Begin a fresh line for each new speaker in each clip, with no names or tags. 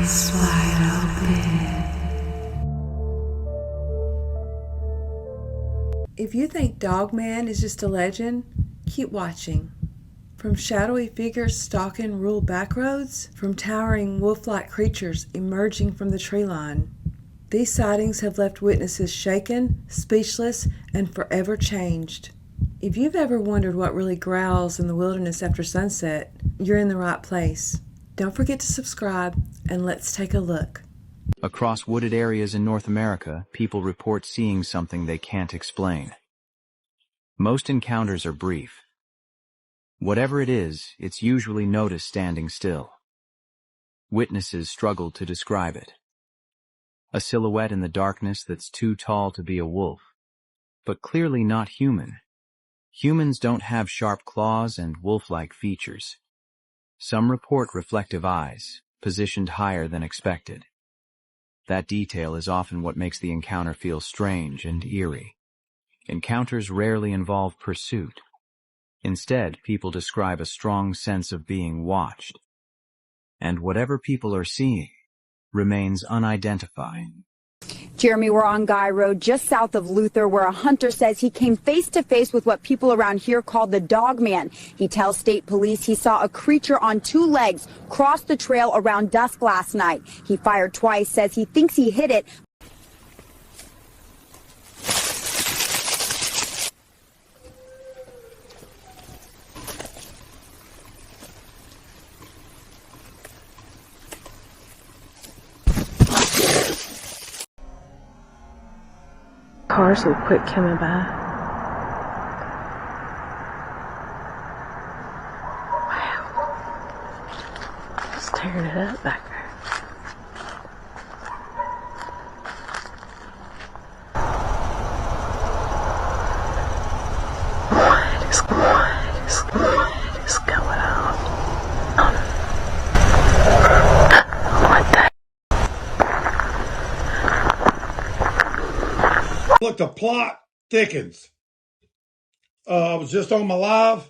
Eyes wide open. If you think Dogman is just a legend, keep watching. From shadowy figures stalking rural backroads, from towering wolf-like creatures emerging from the tree line, these sightings have left witnesses shaken, speechless, and forever changed. If you've ever wondered what really growls in the wilderness after sunset, you're in the right place. Don't forget to subscribe, and let's take a look.
Across wooded areas in North America, people report seeing something they can't explain. Most encounters are brief. Whatever it is, it's usually noticed standing still. Witnesses struggle to describe it. A silhouette in the darkness that's too tall to be a wolf, but clearly not human. Humans don't have sharp claws and wolf-like features. Some report reflective eyes, positioned higher than expected. That detail is often what makes the encounter feel strange and eerie. Encounters rarely involve pursuit. Instead, people describe a strong sense of being watched. And whatever people are seeing remains unidentified.
Jeremy, we're on Guy Road, just south of Luther, where a hunter says he came face to face with what people around here call the Dogman. He tells state police he saw a creature on two legs cross the trail around dusk last night. He fired twice, says he thinks he hit it.
Cars will quit coming by. Wow. Just tearing it up back there. What is going on? What the?
Look, the plot thickens. I was just on my live.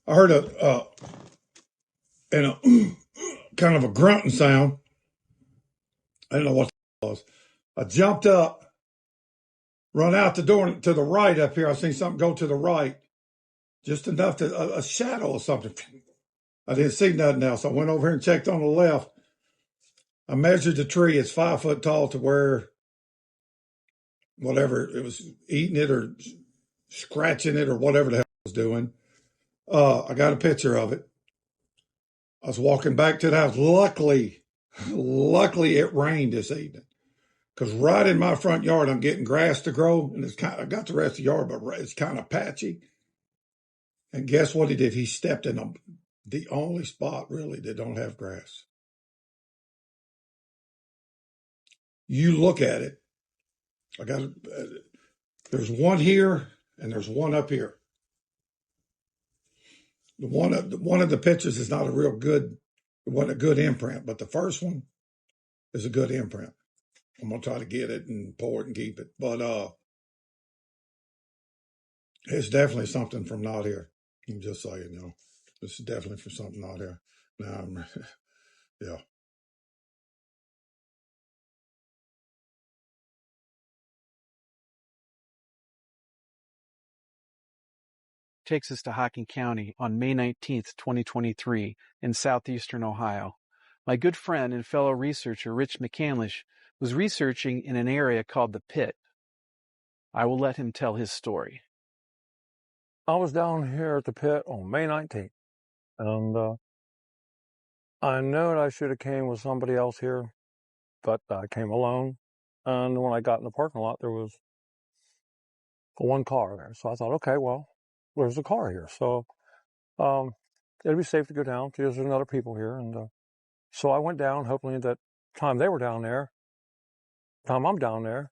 I heard a kind of a grunting sound. I didn't know what it was. I jumped up, run out the door to the right up here. I seen something go to the right, just enough to a shadow or something. I didn't see nothing else. I went over here and checked on the left. I measured the tree. It's 5 foot tall to where whatever it was eating it or scratching it or whatever the hell it was doing. I got a picture of it. I was walking back to the house. Luckily it rained this evening, because right in my front yard, I'm getting grass to grow, and I got the rest of the yard, but it's kind of patchy. And guess what he did? He stepped in the only spot really that don't have grass. You look at it. There's one here and there's one up here. One of the pictures is not it wasn't a good imprint, but the first one is a good imprint. I'm gonna try to get it and pour it and keep it, but it's definitely something from not here. I'm just saying, this is definitely from something not here. Now, yeah.
Takes us to Hocking County on May 19th, 2023, in southeastern Ohio. My good friend and fellow researcher Rich McCandlish was researching in an area called the Pit. I will let him tell his story.
I was down here at the Pit on May 19th, and I knew I should have came with somebody else here, but I came alone. And when I got in the parking lot, there was one car there. So I thought, okay, well, there's a car here. So it'd be safe to go down because there's other people here. And so I went down, hoping that time they were down there, time I'm down there,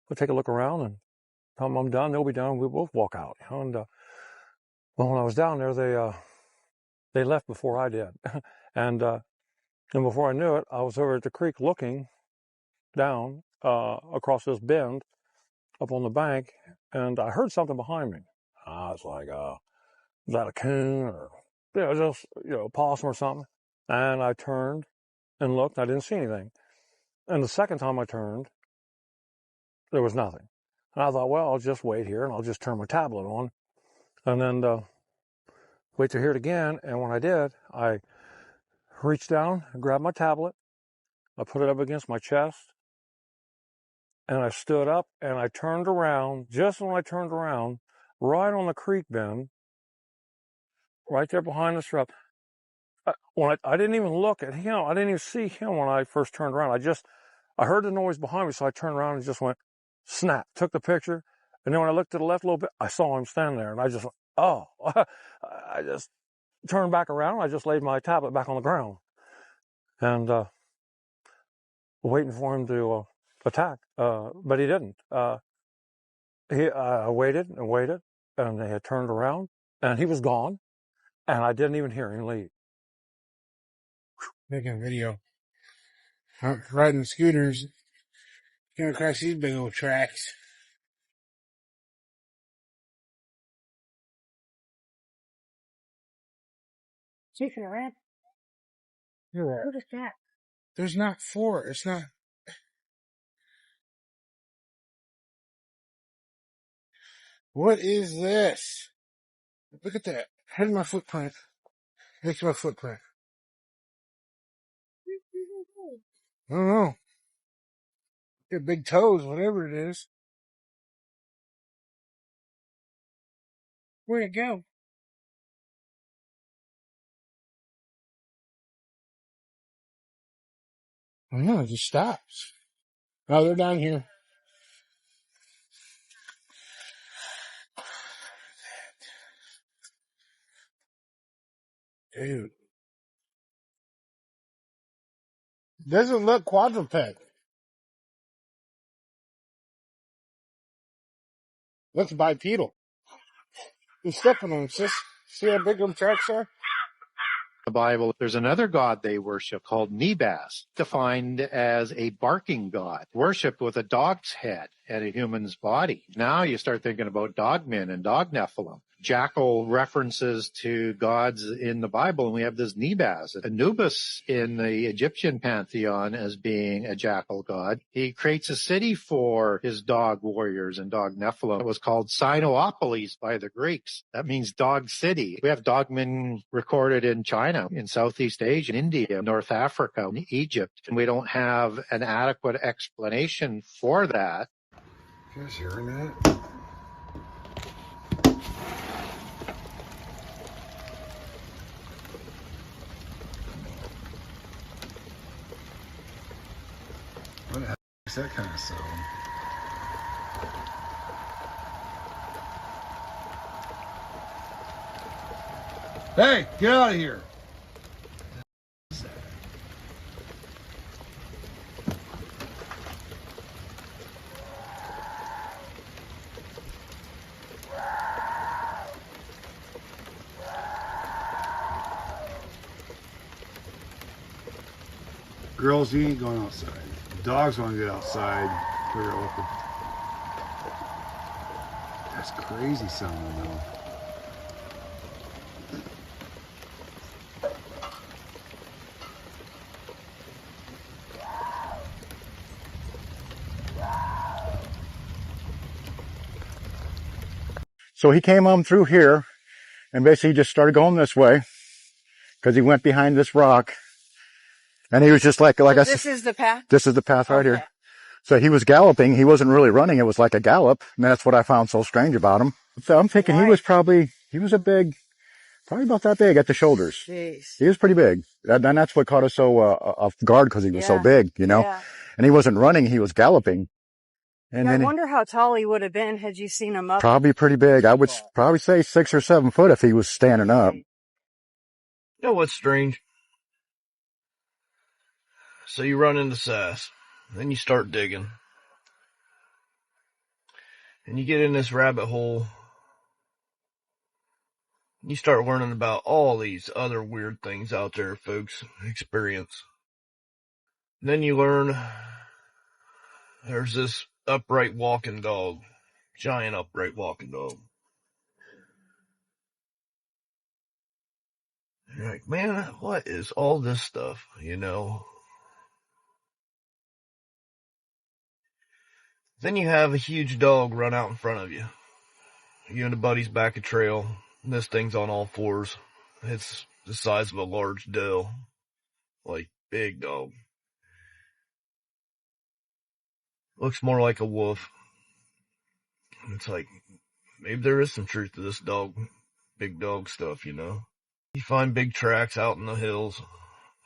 we'll take a look around, and time I'm done, they'll be done. We'll both walk out. And well, when I was down there, they left before I did. And before I knew it, I was over at the creek looking down across this bend up on the bank, and I heard something behind me. I was like, is that a coon or just a possum or something? And I turned, and looked. I didn't see anything. And the second time I turned, there was nothing. And I thought, well, I'll just wait here and I'll just turn my tablet on and then wait to hear it again. And when I did, I reached down and grabbed my tablet. I put it up against my chest and I stood up and I turned around. Just when I turned around, right on the creek bend, right there behind the shrub, I didn't even look at him. I didn't even see him when I first turned around. I heard the noise behind me, so I turned around and just went, snap, took the picture. And then when I looked to the left a little bit, I saw him standing there. And I just went, oh, I just turned back around. I just laid my tablet back on the ground and waiting for him to attack. But he didn't. I waited and waited, and they had turned around, and he was gone. And I didn't even hear him leave.
Making a video. Riding scooters. Came across these big old tracks.
Chasing a rabbit?
Look at that.
What is that?
There's not four. It's not. What is this? Look at that. Here's my footprint. Here's my footprint. I don't know. Got big toes, whatever it is. Where'd it go? I don't know, it just stops. Oh, they're down here. Dude. Doesn't look quadruped. Looks bipedal. You're stepping on them, sis. See how big them tracks are?
The Bible, there's another god they worship called Nebas, defined as a barking god, worshipped with a dog's head and a human's body. Now you start thinking about dogmen and dog Nephilim. Jackal references to gods in the Bible, and we have this Nebas, Anubis in the Egyptian pantheon as being a jackal god. He creates a city for his dog warriors and dog Nephilim. It was called Sinoopolis by the Greeks. That means dog city. We have dogmen recorded in China, in Southeast Asia, India, North Africa, Egypt, and we don't have an adequate explanation for that.
You guys hearing that? What the heck is that kind of sound? Hey, get out of here! Girls, you ain't going outside. Dogs want to get outside. Figure out what the... That's crazy sounding though. So he came through here and basically just started going this way because he went behind this rock. And he was just like I said,
this is the path?
This is the path right here. So he was galloping. He wasn't really running. It was like a gallop. And that's what I found so strange about him. So I'm thinking he was probably about that big at the shoulders.
Jeez.
He was pretty big. And that's what caught us so off guard because he was so big, you know.
Yeah.
And he wasn't running. He was galloping. And
I
then
wonder how tall he would have been had you seen him up.
Probably pretty big. I would probably say 6 or 7 foot if he was standing up.
You know what's strange? So you run into sass, then you start digging, and you get in this rabbit hole. You start learning about all these other weird things out there folks experience. Then you learn there's this upright walking dog, giant upright walking dog. You're like, man, what is all this stuff, you know? Then you have a huge dog run out in front of you. You and a buddy's back a trail, and this thing's on all fours. It's the size of a large doe. Like, big dog. Looks more like a wolf. And it's like, maybe there is some truth to this big dog stuff, you know? You find big tracks out in the hills,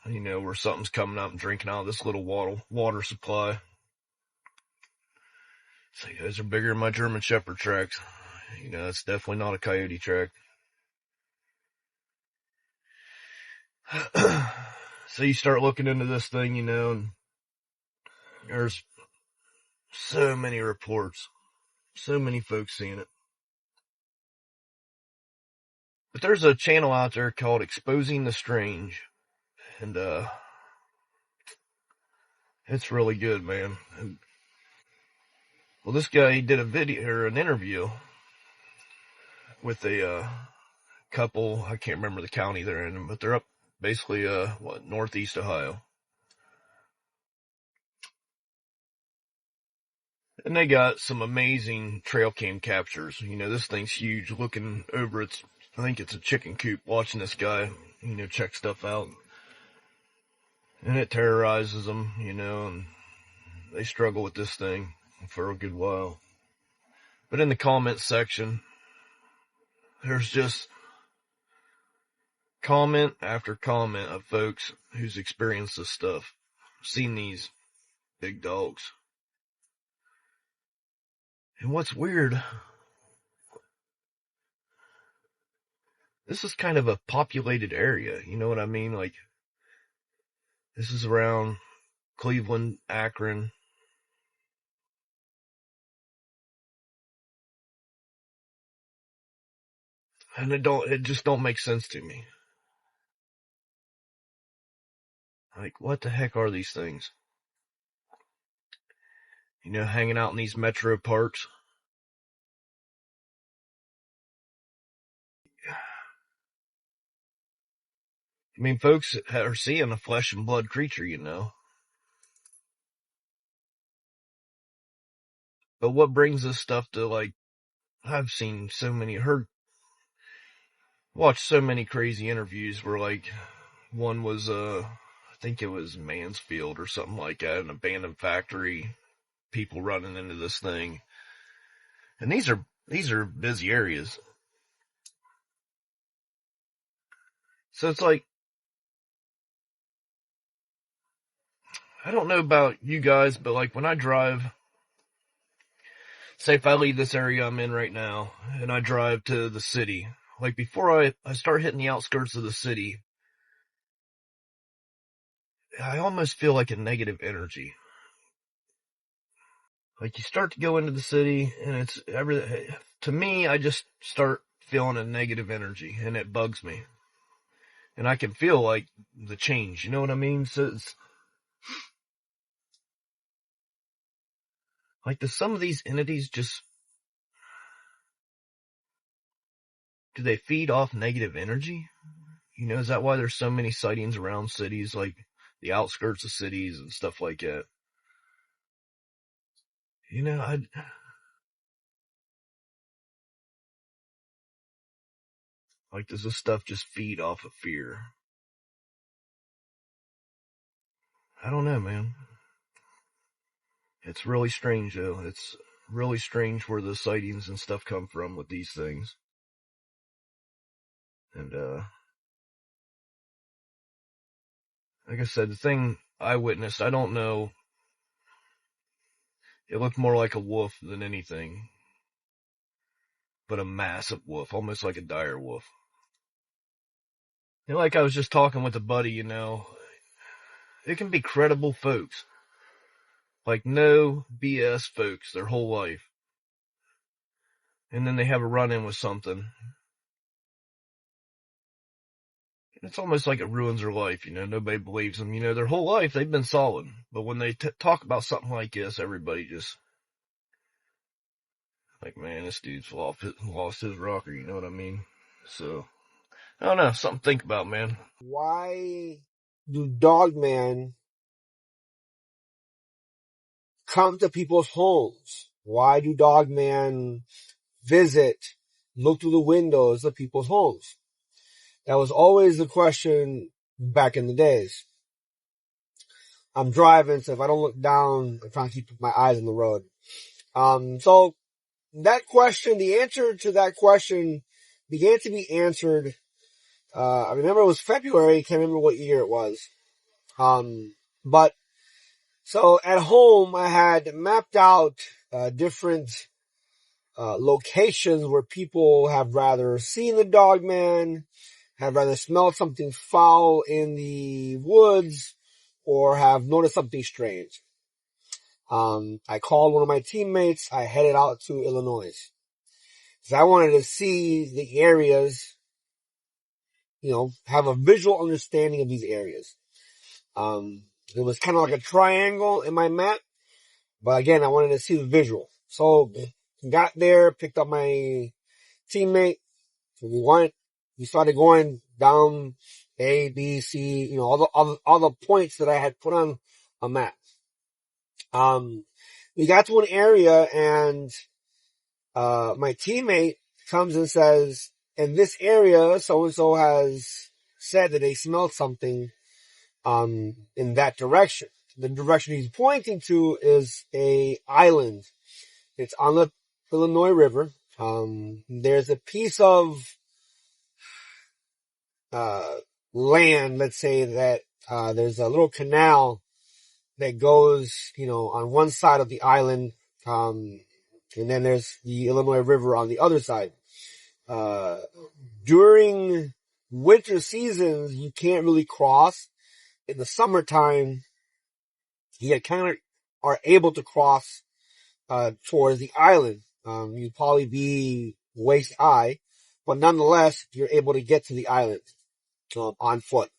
you know, where something's coming up and drinking out of this little water supply. It's like, those are bigger than my German Shepherd tracks. You know, it's definitely not a coyote track. So you start looking into this thing, you know, and there's so many reports, so many folks seeing it. But there's a channel out there called Exposing the Strange, and it's really good, man. And, well, this guy, he did a video or an interview with a couple. I can't remember the county they're in, but they're up basically northeast Ohio. And they got some amazing trail cam captures. You know, this thing's huge. Looking over I think it's a chicken coop, watching this guy, you know, check stuff out. And it terrorizes them, you know, and they struggle with this thing for a good while. But in the comments section, there's just comment after comment of folks who's experienced this stuff, seen these big dogs. And what's weird, this is kind of a populated area, you know what I mean? Like, this is around Cleveland, Akron. And it just don't make sense to me. Like, what the heck are these things? You know, hanging out in these metro parks. I mean, folks are seeing a flesh and blood creature, you know. But what brings this stuff to, like, I've seen watched so many crazy interviews where, like, one was, I think it was Mansfield or something like that, an abandoned factory, people running into this thing. And these are busy areas. So it's like, I don't know about you guys, but like when I drive, say if I leave this area I'm in right now and I drive to the city, like before I start hitting the outskirts of the city, I almost feel like a negative energy. Like you start to go into the city and to me, I just start feeling a negative energy and it bugs me. And I can feel like the change, you know what I mean? So it's like, do some of these entities do they feed off negative energy? You know, is that why there's so many sightings around cities, like the outskirts of cities and stuff like that? You know, like, does this stuff just feed off of fear? I don't know, man. It's really strange, though. It's really strange where the sightings and stuff come from with these things. And, like I said, the thing I witnessed, I don't know. It looked more like a wolf than anything. But a massive wolf, almost like a dire wolf. And like I was just talking with a buddy, you know, it can be credible folks. Like no BS folks their whole life. And then they have a run-in with something. It's almost like it ruins their life, you know, nobody believes them. You know, their whole life they've been solid. But when they talk about something like this, everybody just, like, man, this dude's lost his rocker, you know what I mean? So, I don't know, something to think about, man.
Why do Dogman come to people's homes? Why do dogmen look through the windows of people's homes? That was always the question back in the days. I'm driving, so if I don't look down, I'm trying to keep my eyes on the road. So that question, the answer to that question began to be answered. I remember it was February. Can't remember what year it was. But so at home, I had mapped out different locations where people have rather seen the dogman, have rather smelled something foul in the woods, or have noticed something strange. I called one of my teammates. I headed out to Illinois. So I wanted to see the areas, have a visual understanding of these areas. It was kind of like a triangle in my map, but again, I wanted to see the visual. So got there, picked up my teammate. So we started going down A, B, C, all the points that I had put on a map. We got to an area and, my teammate comes and says, in this area, so-and-so has said that they smelled something, in that direction. The direction he's pointing to is a island. It's on the Illinois River. There's a piece of, land, let's say that, there's a little canal that goes, on one side of the island, and then there's the Illinois River on the other side. During winter seasons, you can't really cross. In the summertime, you kind of are able to cross, towards the island. You'd probably be waist high, but nonetheless, you're able to get to the island, on foot.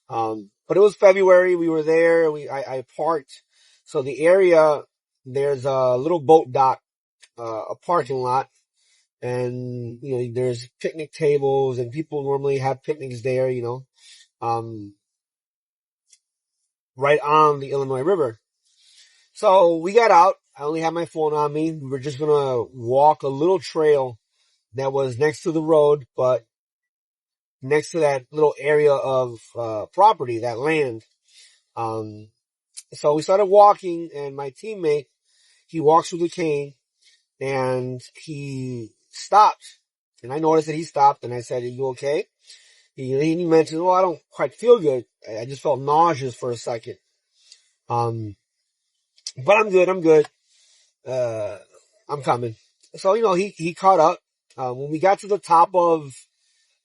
But it was February. We were there. I parked. So the area, there's a little boat dock, a parking lot, and, there's picnic tables and people normally have picnics there, right on the Illinois River. So we got out. I only had my phone on me. We were just gonna walk a little trail that was next to the road, but next to that little area of, property, that land. So we started walking and my teammate, he walks through the cane and he stopped. And I noticed that he stopped and I said, "Are you okay?" He mentioned, "Well, I don't quite feel good. I just felt nauseous for a second. But I'm good. I'm coming." So, he caught up. When we got to the top of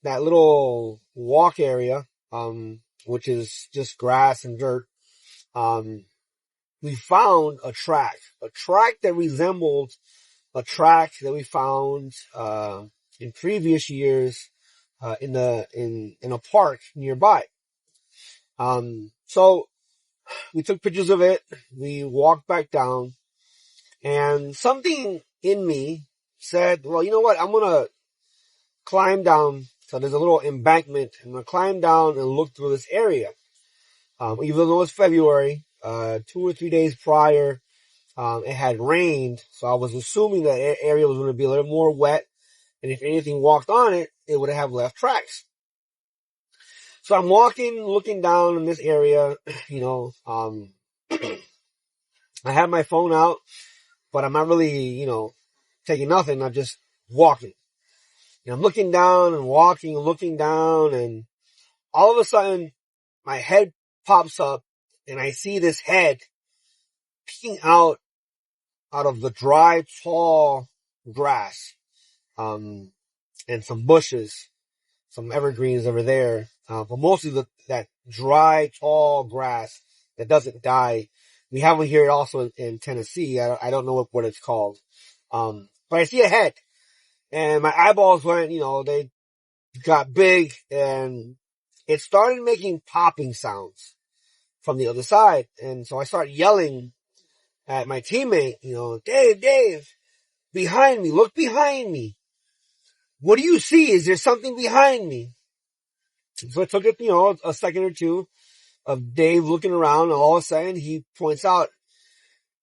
that little walk area, which is just grass and dirt, we found a track that resembled a track that we found, in previous years, in a park nearby. So we took pictures of it. We walked back down and something in me said, well, you know what? I'm going to climb down. So there's a little embankment. I'm going to climb down and look through this area. Even though it's February, 2 or 3 days prior, it had rained. So I was assuming that area was going to be a little more wet. And if anything walked on it, it would have left tracks. So I'm walking, looking down in this area, I have my phone out, but I'm not really, taking nothing. I'm just walking. And I'm looking down and walking and looking down, and all of a sudden my head pops up and I see this head peeking out of the dry, tall grass, and some bushes, some evergreens over there, but mostly that dry, tall grass that doesn't die. We have one here also in Tennessee. I don't know what it's called. But I see a head and my eyeballs went, they got big and it started making popping sounds from the other side. And so I started yelling at my teammate, Dave, behind me, look behind me. What do you see? Is there something behind me? So it took it, a second or two of Dave looking around, and all of a sudden he points out,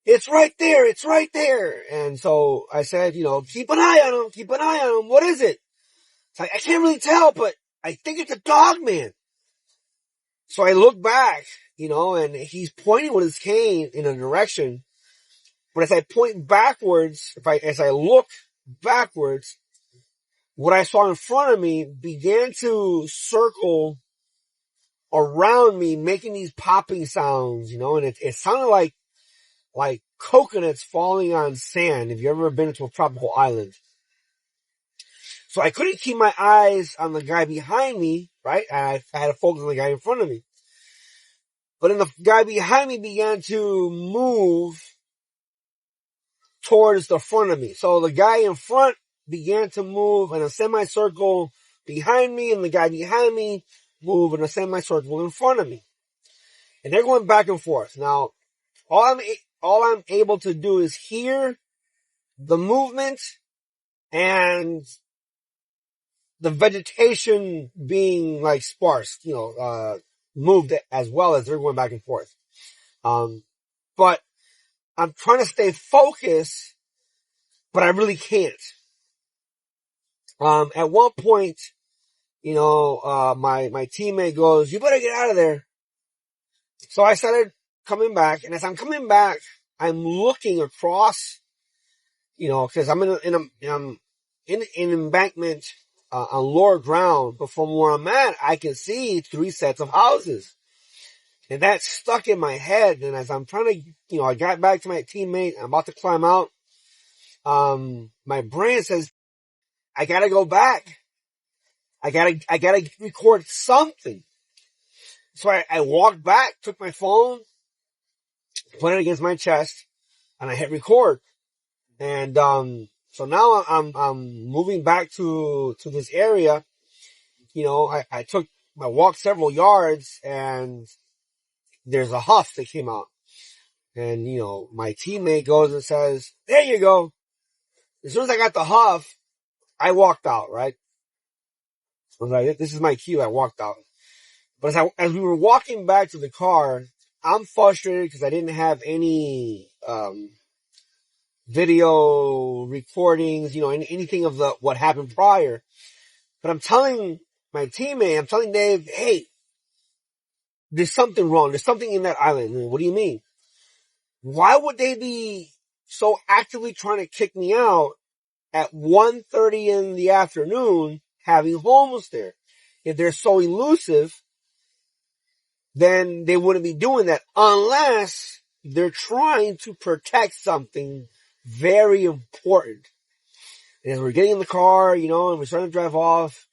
it's right there. It's right there. And so I said, keep an eye on him. Keep an eye on him. What is it? It's like, I can't really tell, but I think it's a Dogman. So I look back, and he's pointing with his cane in a direction. But as I point backwards, as I look backwards, what I saw in front of me began to circle around me, making these popping sounds, and it sounded like coconuts falling on sand, if you've ever been to a tropical island. So I couldn't keep my eyes on the guy behind me, right? I had to focus on the guy in front of me. But then the guy behind me began to move towards the front of me. So the guy in front began to move in a semicircle behind me, and the guy behind me move in a semicircle in front of me. And they're going back and forth. Now, all I'm able to do is hear the movement and the vegetation being like sparse, moved as well as they're going back and forth. But I'm trying to stay focused, but I really can't. At one point, my teammate goes, "You better get out of there." So I started coming back, and as I'm coming back, I'm looking across, cause I'm in an embankment, on lower ground, but from where I'm at, I can see 3 sets of houses. And that stuck in my head. And as I'm trying to, I got back to my teammate, I'm about to climb out. My brain says, I gotta go back. I gotta record something. So I walked back, took my phone, put it against my chest, and I hit record. And, so now I'm moving back to this area. I walked several yards, and there's a huff that came out. And, my teammate goes and says, "There you go." As soon as I got the huff, I walked out, right? I was like, this is my cue. I walked out. But as we were walking back to the car, I'm frustrated because I didn't have any, video recordings, anything of what happened prior. But I'm telling my teammate, I'm telling Dave, "Hey, there's something wrong. There's something in that island." "What do you mean?" "Why would they be so actively trying to kick me out at 1:30 in the afternoon, having homes there? If they're so elusive, then they wouldn't be doing that unless they're trying to protect something very important." And as we're getting in the car, and we're starting to drive off,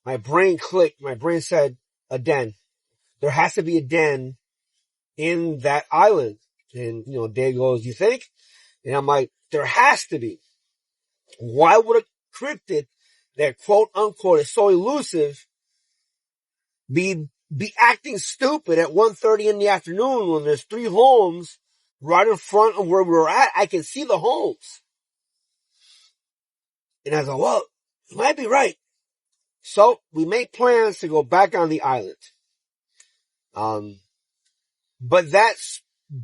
my brain clicked. My brain said, a den. There has to be a den in that island. And, Dave goes, "You think?" And I'm like, there has to be. Why would a cryptid that quote unquote is so elusive be acting stupid at 1:30 in the afternoon when there's 3 homes right in front of where we were at? I can see the homes. And I was like, well, you might be right. So we make plans to go back on the island. But that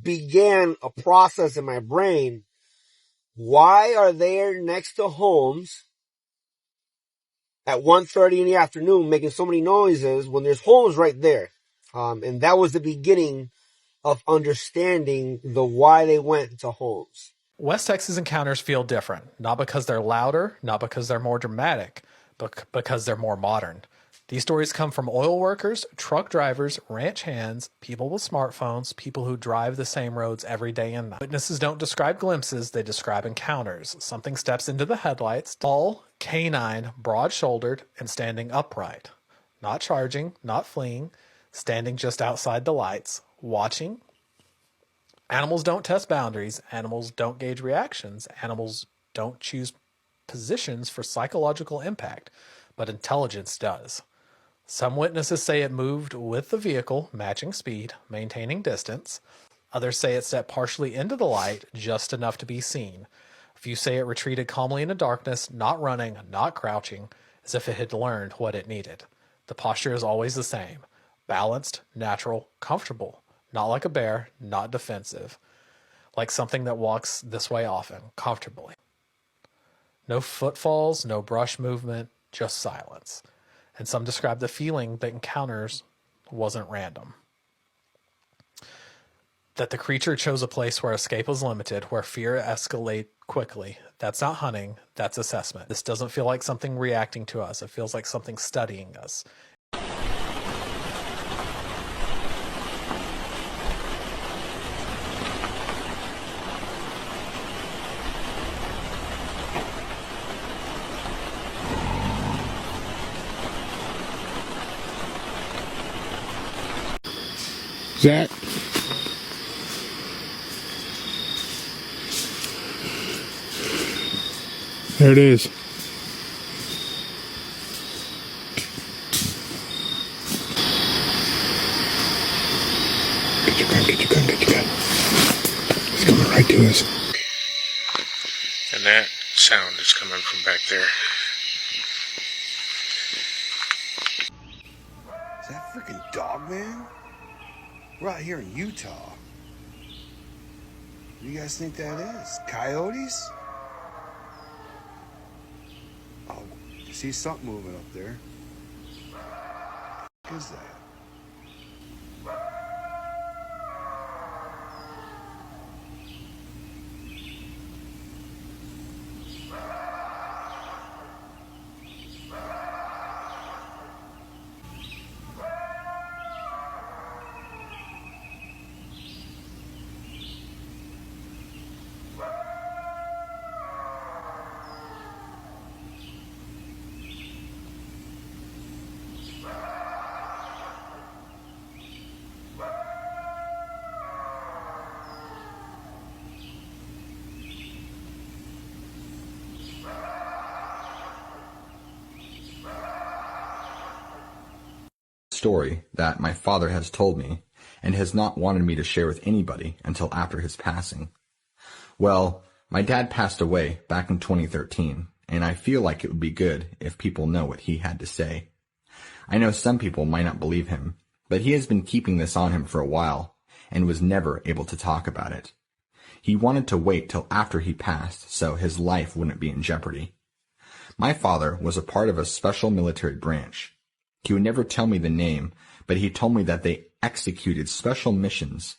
began a process in my brain. Why are they next to homes at 1:30 in the afternoon making so many noises when there's homes right there? And that was the beginning of understanding the why they went to homes.
West Texas encounters feel different, not because they're louder, not because they're more dramatic, but because they're more modern. These stories come from oil workers, truck drivers, ranch hands, people with smartphones, people who drive the same roads every day and night. Witnesses don't describe glimpses, they describe encounters. Something steps into the headlights, tall, canine, broad-shouldered, and standing upright. Not charging, not fleeing, standing just outside the lights, watching. Animals don't test boundaries. Animals don't gauge reactions. Animals don't choose positions for psychological impact, but intelligence does. Some witnesses say it moved with the vehicle, matching speed, maintaining distance. Others say it stepped partially into the light, just enough to be seen. A few say it retreated calmly into darkness, not running, not crouching, as if it had learned what it needed. The posture is always the same. Balanced, natural, comfortable. Not like a bear, not defensive. like something that walks this way often, comfortably. No footfalls, no brush movement, just silence. And some describe the feeling that encounters wasn't random. That the creature chose a place where escape was limited, where fear escalates quickly. That's not hunting, that's assessment. This doesn't feel like something reacting to us. It feels like something studying us.
Zach. There it is. Get your gun, get your gun, get your gun. It's coming right to us.
And that sound is coming from back there.
Is that freaking Dogman? We're out here in Utah. What do you guys think that is? Coyotes? Oh, I see something moving up there. What is that?
Story that my father has told me and has not wanted me to share with anybody until after his passing. Well, my dad passed away back in 2013, and I feel like it would be good if people know what he had to say. I know some people might not believe him, but he has been keeping this on him for a while and was never able to talk about it. He wanted to wait till after he passed so his life wouldn't be in jeopardy. My father was a part of a special military branch. He would never tell me the name, but he told me that they executed special missions.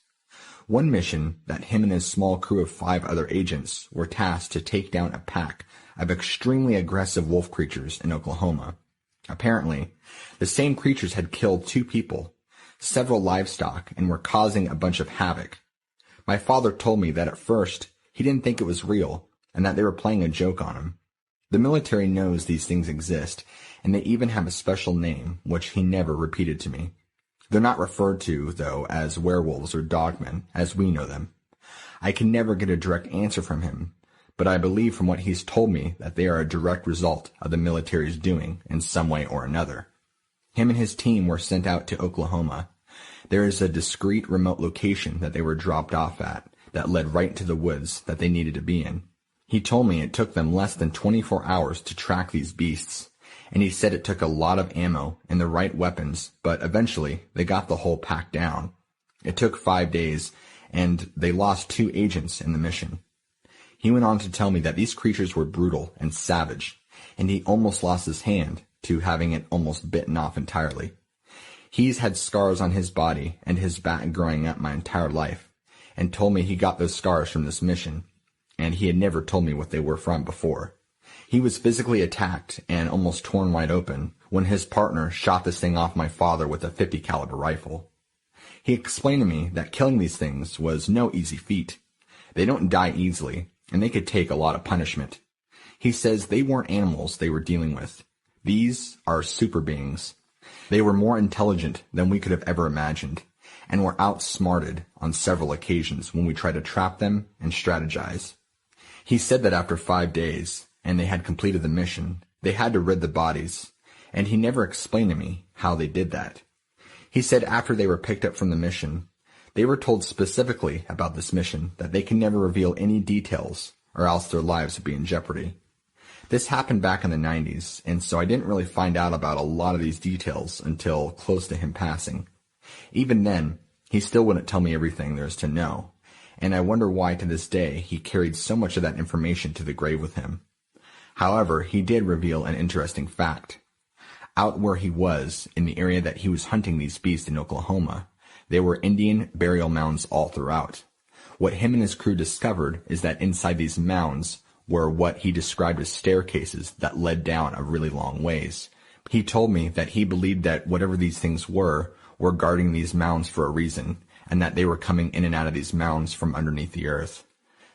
One mission that him and his small crew of 5 other agents were tasked to take down a pack of extremely aggressive wolf creatures in Oklahoma. Apparently, the same creatures had killed 2 people, several livestock, and were causing a bunch of havoc. My father told me that at first he didn't think it was real and that they were playing a joke on him. The military knows these things exist, and they even have a special name, which he never repeated to me. They're not referred to, though, as werewolves or dogmen, as we know them. I can never get a direct answer from him, but I believe from what he's told me that they are a direct result of the military's doing in some way or another. Him and his team were sent out to Oklahoma. There is a discreet remote location that they were dropped off at that led right to the woods that they needed to be in. He told me it took them less than 24 hours to track these beasts, and he said it took a lot of ammo and the right weapons, but eventually they got the whole pack down. It took 5 days, and they lost 2 agents in the mission. He went on to tell me that these creatures were brutal and savage, and he almost lost his hand to having it almost bitten off entirely. He's had scars on his body and his back growing up my entire life, and told me he got those scars from this mission, and he had never told me what they were from before. He was physically attacked and almost torn wide open when his partner shot this thing off my father with a .50 caliber rifle. He explained to me that killing these things was no easy feat. They don't die easily, and they could take a lot of punishment. He says they weren't animals they were dealing with. These are super beings. They were more intelligent than we could have ever imagined, and were outsmarted on several occasions when we tried to trap them and strategize. He said that after 5 days, and they had completed the mission, they had to rid the bodies, and he never explained to me how they did that. He said after they were picked up from the mission, they were told specifically about this mission that they can never reveal any details, or else their lives would be in jeopardy. This happened back in the 90s, and so I didn't really find out about a lot of these details until close to him passing. Even then, he still wouldn't tell me everything there is to know,
and I wonder why to this day he carried so much of that information to the grave with him. However, he did reveal an interesting fact. Out where he was, in the area that he was hunting these beasts in Oklahoma, there were Indian burial mounds all throughout. What him and his crew discovered is that inside these mounds were what he described as staircases that led down a really long ways. He told me that he believed that whatever these things were guarding these mounds for a reason, and that they were coming in and out of these mounds from underneath the earth.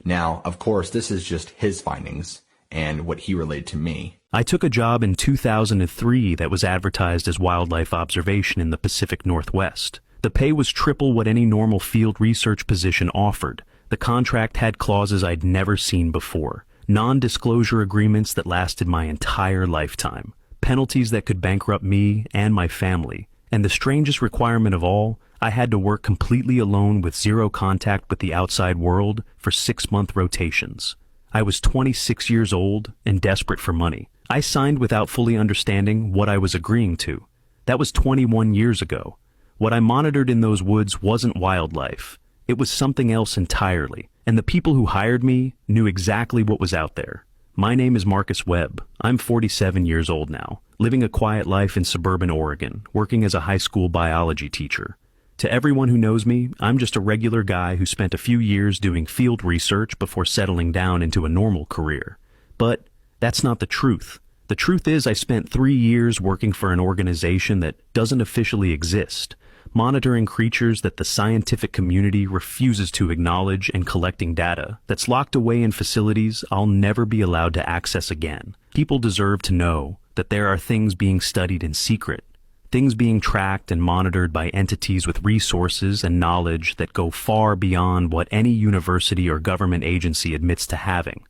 Now, of course, this is just his findings, and what he relayed to me.
I took a job in 2003 that was advertised as wildlife observation in the Pacific Northwest. The pay was triple what any normal field research position offered. The contract had clauses I'd never seen before. Non-disclosure agreements that lasted my entire lifetime. Penalties that could bankrupt me and my family. And the strangest requirement of all, I had to work completely alone with zero contact with the outside world for 6-month rotations. I was 26 years old and desperate for money. I signed without fully understanding what I was agreeing to. That was 21 years ago. What I monitored in those woods wasn't wildlife. It was something else entirely. And the people who hired me knew exactly what was out there. My name is Marcus Webb. I'm 47 years old now, living a quiet life in suburban Oregon, working as a high school biology teacher. To everyone who knows me, I'm just a regular guy who spent a few years doing field research before settling down into a normal career. But that's not the truth. The truth is I spent 3 years working for an organization that doesn't officially exist, monitoring creatures that the scientific community refuses to acknowledge and collecting data that's locked away in facilities I'll never be allowed to access again. People deserve to know that there are things being studied in secret, things being tracked and monitored by entities with resources and knowledge that go far beyond what any university or government agency admits to having.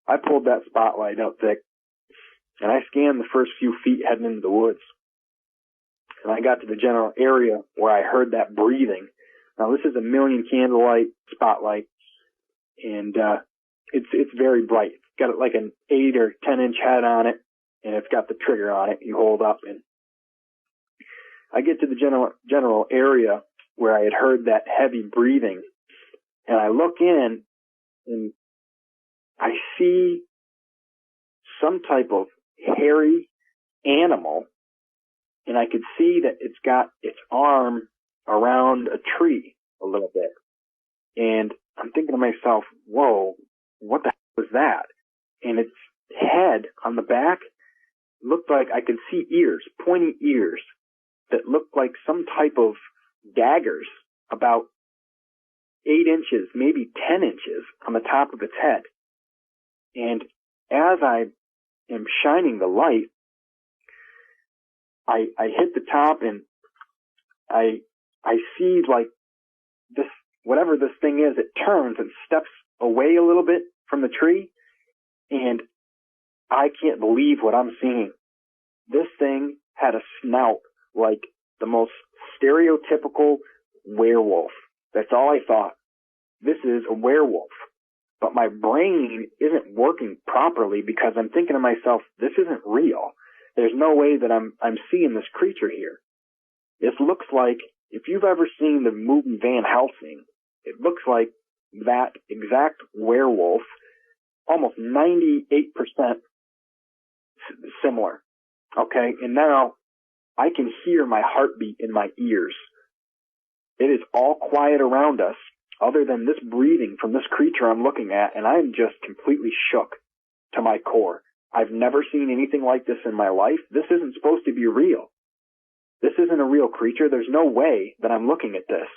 I pulled that spotlight out thick, and I scanned the first few feet heading into the woods. And I got to the general area where I heard that breathing. Now, this is a 1,000,000 candlelight spotlight, and it's very bright. It's got like an 8 or 10 inch head on it, and it's got the trigger on it you hold up. And I get to the general area where I had heard that heavy breathing, and I look in, and I see some type of hairy animal, and I could see that it's got its arm around a tree a little bit. And I'm thinking to myself, whoa, what the hell was that? And its head on the back looked like I could see ears, pointy ears, that looked like some type of daggers about 8 inches, maybe 10 inches on the top of its head. And as I am shining the light, I hit the top, and I see like this, whatever this thing is, it turns and steps away a little bit from the tree, and I can't believe what I'm seeing. This thing had a snout like the most stereotypical werewolf. That's all I thought. This is a werewolf. But my brain isn't working properly because I'm thinking to myself, this isn't real. There's no way that I'm seeing this creature here. This looks like, if you've ever seen the movie Van Helsing, it looks like that exact werewolf, almost 98% similar. Okay, and now I can hear my heartbeat in my ears. It is all quiet around us, other than this breathing from this creature I'm looking at, and I'm just completely shook to my core. I've never seen anything like this in my life. This isn't supposed to be real. This isn't a real creature. There's no way that I'm looking at this.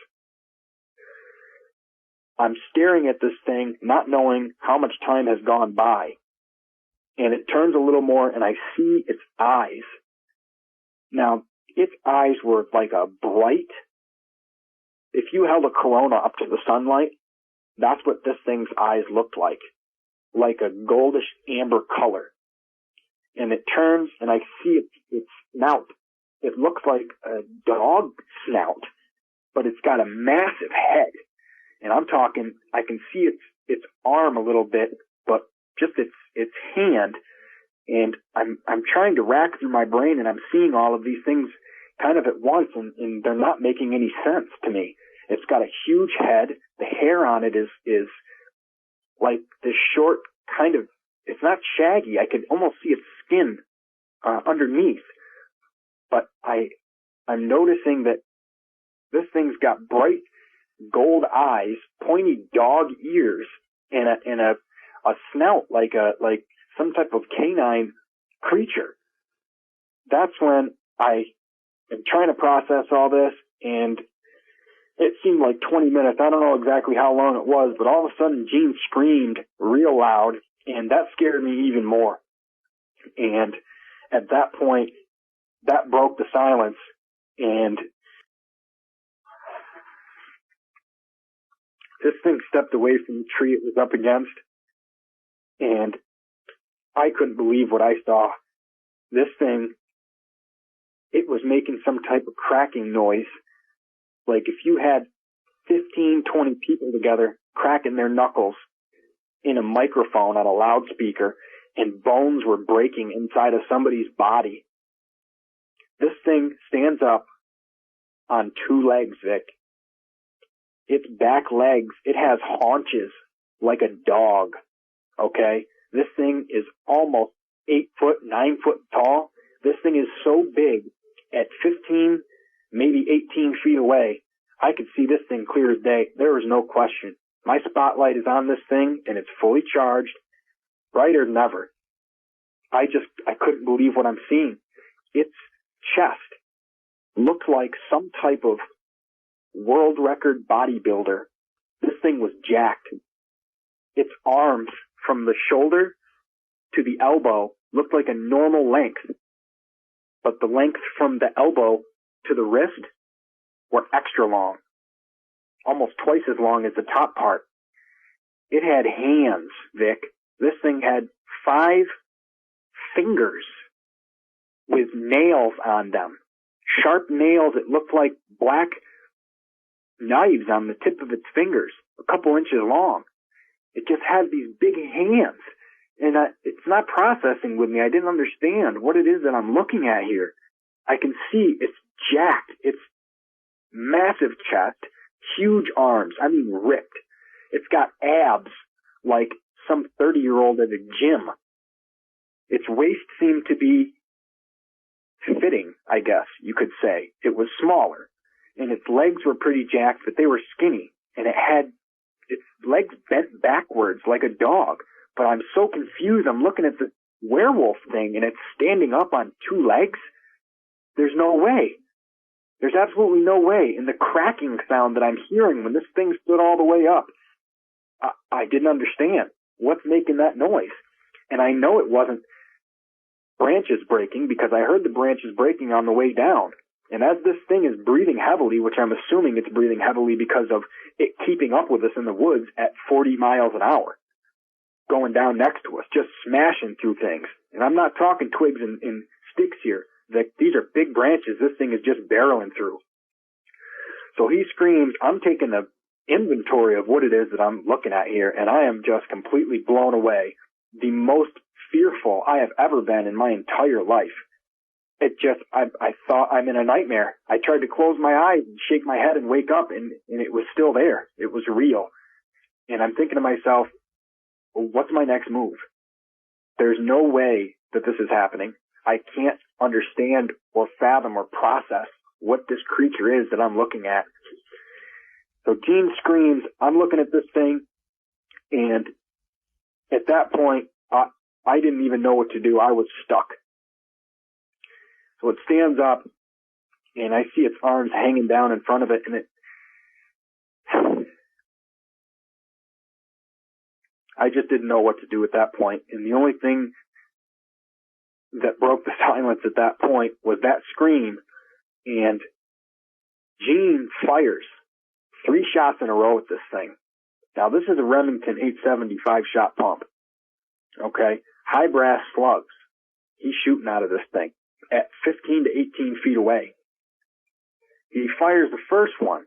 I'm staring at this thing, not knowing how much time has gone by. And it turns a little more, and I see its eyes. Now, its eyes were like a bright, if you held a Corona up to the sunlight, that's what this thing's eyes looked like a goldish amber color. And it turns, and I see its snout. It looks like a dog snout, but it's got a massive head. And I'm talking, I can see its arm a little bit, but just its hand. And I'm trying to rack through my brain, and I'm seeing all of these things kind of at once, and they're not making any sense to me. It's got a huge head. The hair on it is like this short kind of, it's not shaggy. I could almost see its skin underneath. But I'm noticing that this thing's got bright gold eyes, pointy dog ears, and a snout like some type of canine creature. That's when I am trying to process all this, and it seemed like 20 minutes. I don't know exactly how long it was, but all of a sudden Gene screamed real loud, and that scared me even more. And at that point, that broke the silence, and this thing stepped away from the tree it was up against, and I couldn't believe what I saw. This thing, it was making some type of cracking noise. Like if you had 15, 20 people together cracking their knuckles in a microphone on a loudspeaker, and bones were breaking inside of somebody's body. This thing stands up on two legs, Vic. Its back legs, it has haunches like a dog, okay? This thing is almost 8 foot, 9 foot tall. This thing is so big, at 15, maybe 18 feet away, I could see this thing clear as day. There was no question. My spotlight is on this thing, and it's fully charged, brighter than ever. I couldn't believe what I'm seeing. Its chest looked like some type of world record bodybuilder. This thing was jacked. Its arms from the shoulder to the elbow looked like a normal length, but the length from the elbow to the wrist were extra long, almost twice as long as the top part. It had hands, Vic. This thing had 5 fingers with nails on them. Sharp nails. It looked like black knives on the tip of its fingers, a couple inches long. It just had these big hands. And it's not processing with me. I didn't understand what it is that I'm looking at here. I can see it's jacked. It's massive chest, huge arms. I mean, ripped. It's got abs like some 30-year-old at a gym. Its waist seemed to be fitting, I guess you could say. It was smaller. And its legs were pretty jacked, but they were skinny. And it had its legs bent backwards like a dog. But I'm so confused. I'm looking at the werewolf thing, and it's standing up on 2 legs. There's no way. There's absolutely no way. And the cracking sound that I'm hearing when this thing stood all the way up, I didn't understand. What's making that noise? And I know it wasn't branches breaking, because I heard the branches breaking on the way down. And as this thing is breathing heavily, which I'm assuming it's breathing heavily because of it keeping up with us in the woods at 40 miles an hour, going down next to us, just smashing through things. And I'm not talking twigs and sticks here. These are big branches this thing is just barreling through. So he screams. I'm taking the inventory of what it is that I'm looking at here, and I am just completely blown away. The most fearful I have ever been in my entire life. I thought I'm in a nightmare. I tried to close my eyes and shake my head and wake up, and it was still there. It was real. And I'm thinking to myself, what's my next move? There's no way that this is happening. I can't understand or fathom or process what this creature is that I'm looking at. So Gene screams. I'm looking at this thing, and at that point, I didn't even know what to do. I was stuck. So it stands up, and I see its arms hanging down in front of it, and I just didn't know what to do at that point. And the only thing that broke the silence at that point was that scream, and Gene fires 3 shots in a row at this thing. Now, this is a Remington 870 5-shot pump. Okay? High brass slugs. He's shooting out of this thing at 15 to 18 feet away. He fires the first one,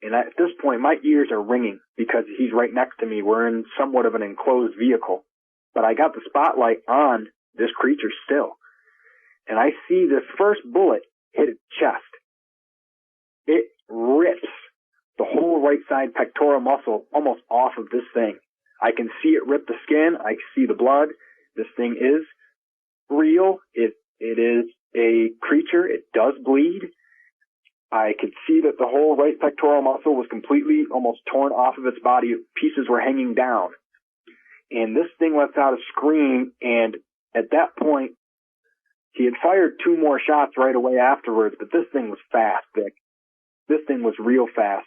and at this point, my ears are ringing because he's right next to me. We're in somewhat of an enclosed vehicle, but I got the spotlight on this creature still, and I see this first bullet hit its chest. It rips the whole right side pectoral muscle almost off of this thing. I can see it rip the skin. I see the blood. This thing is real. It is a creature. It does bleed. I could see that the whole right pectoral muscle was completely almost torn off of its body. Pieces were hanging down. And this thing lets out a scream, and at that point, he had fired 2 more shots right away afterwards, but this thing was fast, Vic. This thing was real fast.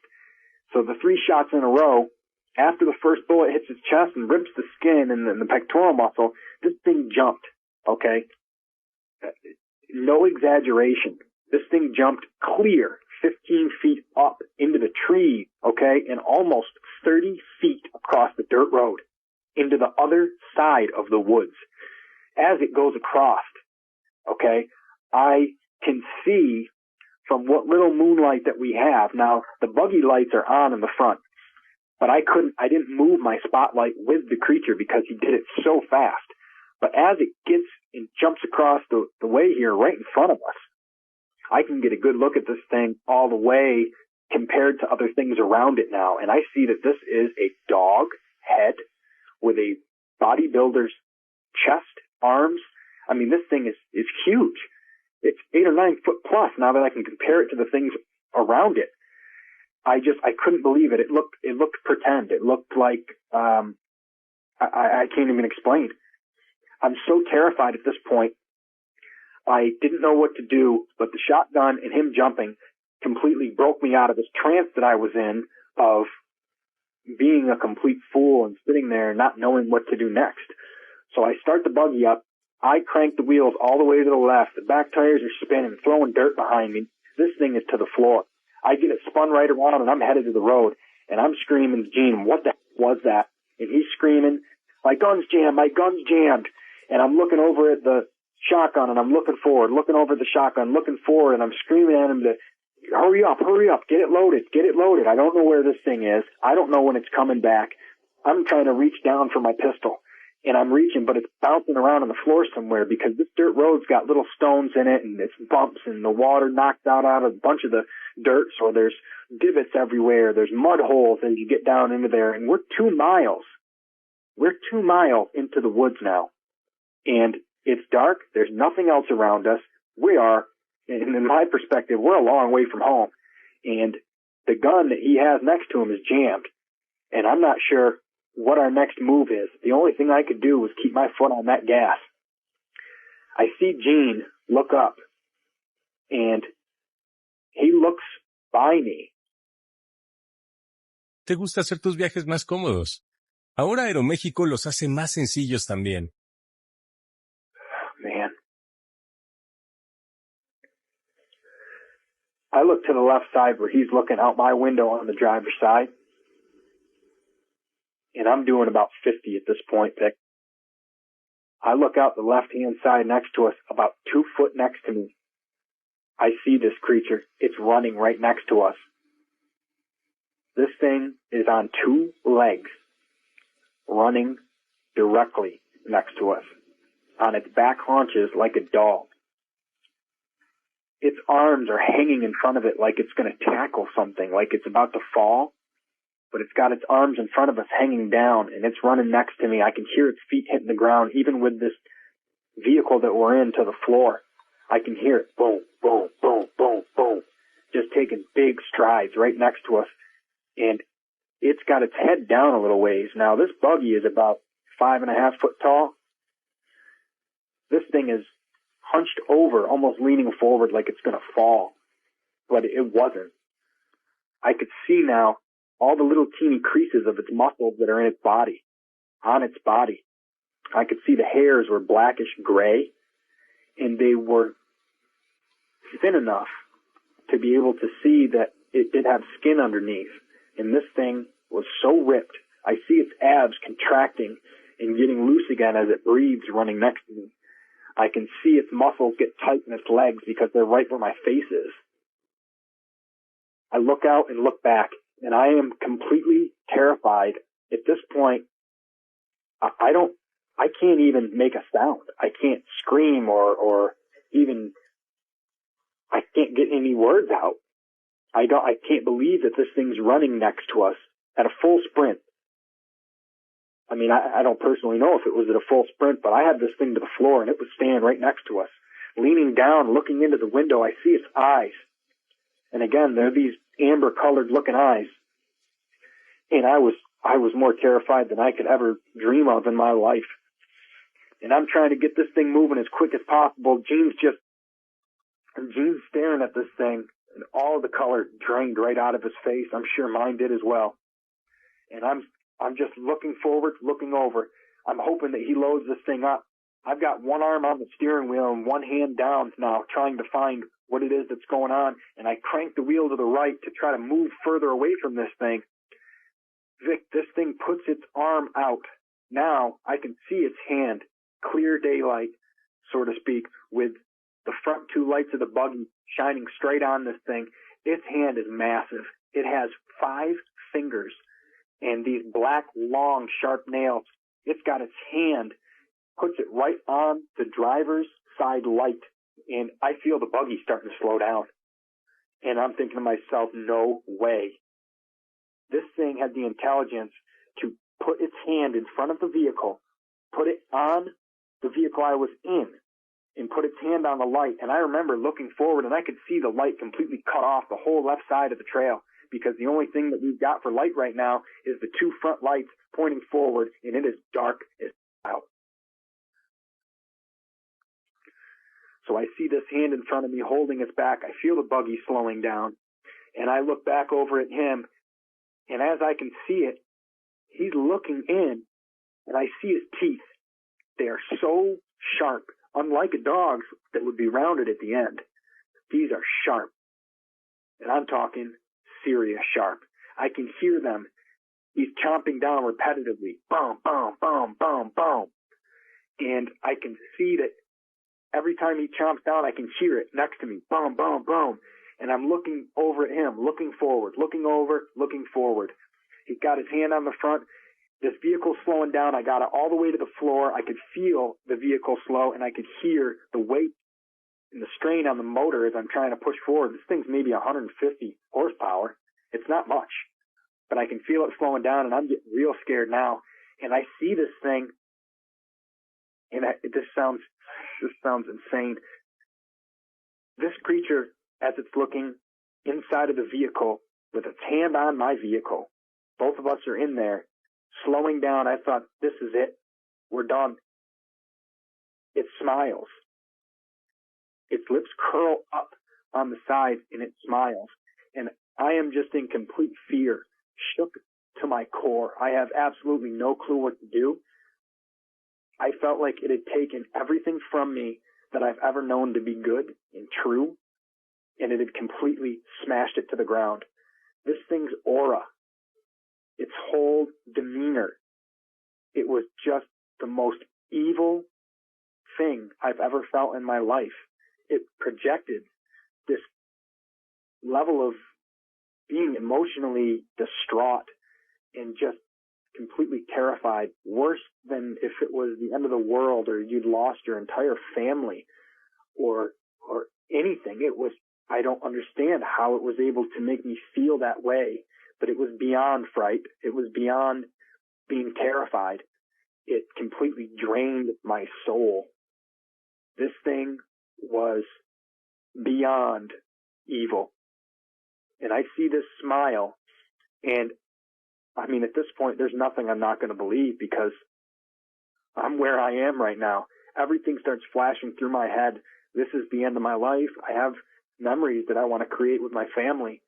So the 3 shots in a row, after the first bullet hits his chest and rips the skin and the pectoral muscle, this thing jumped, okay? No exaggeration. This thing jumped clear 15 feet up into the tree, okay, and almost 30 feet across the dirt road into the other side of the woods. As it goes across, okay, I can see from what little moonlight that we have. Now, the buggy lights are on in the front, but I didn't move my spotlight with the creature because he did it so fast. But as it gets and jumps across the way here right in front of us, I can get a good look at this thing all the way compared to other things around it now. And I see that this is a dog head with a bodybuilder's chest, arms. I mean, this thing is huge. It's 8 or 9 foot plus now that I can compare it to the things around it. I couldn't believe it. It looked pretend. It looked like, I can't even explain. I'm so terrified at this point. I didn't know what to do, but the shotgun and him jumping completely broke me out of this trance that I was in of being a complete fool and sitting there not knowing what to do next. So I start the buggy up. I crank the wheels all the way to the left. The back tires are spinning, throwing dirt behind me. This thing is to the floor. I get it spun right around, and I'm headed to the road. And I'm screaming to Gene, what the heck was that? And he's screaming, my gun's jammed, my gun's jammed. And I'm looking over at the shotgun, and I'm looking forward, looking over the shotgun, looking forward, and I'm screaming at him to hurry up, get it loaded. I don't know where this thing is. I don't know when it's coming back. I'm trying to reach down for my pistol, and I'm reaching, but it's bouncing around on the floor somewhere because this dirt road's got little stones in it, and it's bumps, and the water knocks out a bunch of the dirt, so there's divots everywhere. There's mud holes as you get down into there, and we're 2 miles. We're 2 miles into the woods now, and it's dark. There's nothing else around us. We are, in my perspective, we're a long way from home. And the gun that he has next to him is jammed. And I'm not sure what our next move is. The only thing I could do was keep my foot on that gas. I see Gene look up, and he looks by me.
¿Te gusta hacer tus viajes más cómodos? Ahora Aeroméxico los hace más sencillos también.
Man. I look to the left side where he's looking out my window on the driver's side. And I'm doing about 50 at this point, Vic. I look out the left-hand side next to us, about 2 foot next to me. I see this creature. It's running right next to us. This thing is on 2 legs, running directly next to us, on its back haunches like a dog. Its arms are hanging in front of it like it's going to tackle something, like it's about to fall, but it's got its arms in front of us hanging down, and it's running next to me. I can hear its feet hitting the ground, even with this vehicle that we're in, to the floor. I can hear it, boom, boom, boom, boom, boom, just taking big strides right next to us, and it's got its head down a little ways. Now, this buggy is about 5.5 foot tall. This thing is hunched over, almost leaning forward like it's going to fall, but it wasn't. I could see now all the little teeny creases of its muscles that are in its body, on its body. I could see the hairs were blackish gray, and they were thin enough to be able to see that it did have skin underneath. And this thing was so ripped. I see its abs contracting and getting loose again as it breathes running next to me. I can see its muscles get tight in its legs because they're right where my face is. I look out and look back, and I am completely terrified. At this point, I can't even make a sound. I can't scream or even, I can't get any words out. I can't believe that this thing's running next to us at a full sprint. I mean, I don't personally know if it was at a full sprint, but I had this thing to the floor and it was standing right next to us. Leaning down, looking into the window, I see its eyes. And again, they're these amber colored looking eyes. And I was more terrified than I could ever dream of in my life. And I'm trying to get this thing moving as quick as possible. Gene's staring at this thing, and all the color drained right out of his face. I'm sure mine did as well. And I'm just looking forward, looking over. I'm hoping that he loads this thing up. I've got one arm on the steering wheel and one hand down now, trying to find what it is that's going on. And I crank the wheel to the right to try to move further away from this thing. Vic, this thing puts its arm out. Now I can see its hand, clear daylight, so to speak, with the front two lights of the buggy shining straight on this thing. Its hand is massive. It has 5 fingers and these black, long, sharp nails. It's got its hand, puts it right on the driver's side light, and I feel the buggy starting to slow down. And I'm thinking to myself, no way. This thing had the intelligence to put its hand in front of the vehicle, put it on the vehicle I was in, and put its hand on the light. And I remember looking forward, and I could see the light completely cut off the whole left side of the trail, because the only thing that we've got for light right now is the 2 front lights pointing forward, and it is dark as hell. So I see this hand in front of me holding its back. I feel the buggy slowing down, and I look back over at him, and as I can see it, he's looking in, and I see his teeth. They are so sharp, unlike a dog's that would be rounded at the end. These are sharp, and I'm talking serious sharp. I can hear them. He's chomping down repetitively. Boom, boom, boom, boom, boom. And I can see that every time he chomps down, I can hear it next to me. Boom, boom, boom. And I'm looking over at him, looking forward, looking over, looking forward. He's got his hand on the front. This vehicle's slowing down. I got it all the way to the floor. I could feel the vehicle slow, and I could hear the weight and the strain on the motor as I'm trying to push forward. This thing's maybe 150 horsepower. It's not much, but I can feel it slowing down, and I'm getting real scared now. And I see this thing, and this sounds insane. This creature, as it's looking inside of the vehicle with its hand on my vehicle, both of us are in there, slowing down. I thought, this is it. We're done. It smiles. Its lips curl up on the side, and it smiles. And I am just in complete fear, shook to my core. I have absolutely no clue what to do. I felt like it had taken everything from me that I've ever known to be good and true, and it had completely smashed it to the ground. This thing's aura, its whole demeanor, it was just the most evil thing I've ever felt in my life. It projected this level of being emotionally distraught and just completely terrified, worse than if it was the end of the world or you'd lost your entire family or anything. It was, I don't understand how it was able to make me feel that way, but it was beyond fright. It was beyond being terrified. It completely drained my soul. This thing was beyond evil. And I see this smile, and I mean, at this point, there's nothing I'm not going to believe, because I'm where I am right now. Everything starts flashing through my head. This is the end of my life. I have memories that I want to create with my family.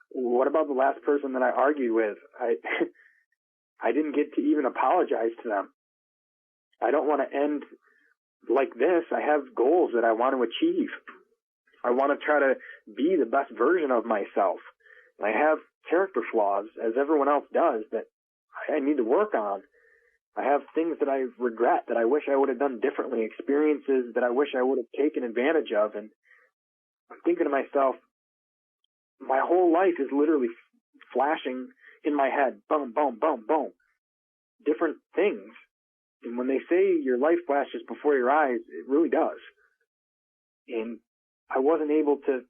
What about the last person that I argued with? I didn't get to even apologize to them. I don't want to end like this. I have goals that I want to achieve. I want to try to be the best version of myself. I have character flaws, as everyone else does, that I need to work on. I have things that I regret, that I wish I would have done differently, experiences that I wish I would have taken advantage of. And I'm thinking to myself, my whole life is literally flashing in my head. Boom, boom, boom, boom. Different things. And when they say your life flashes before your eyes, it really does. And I wasn't able to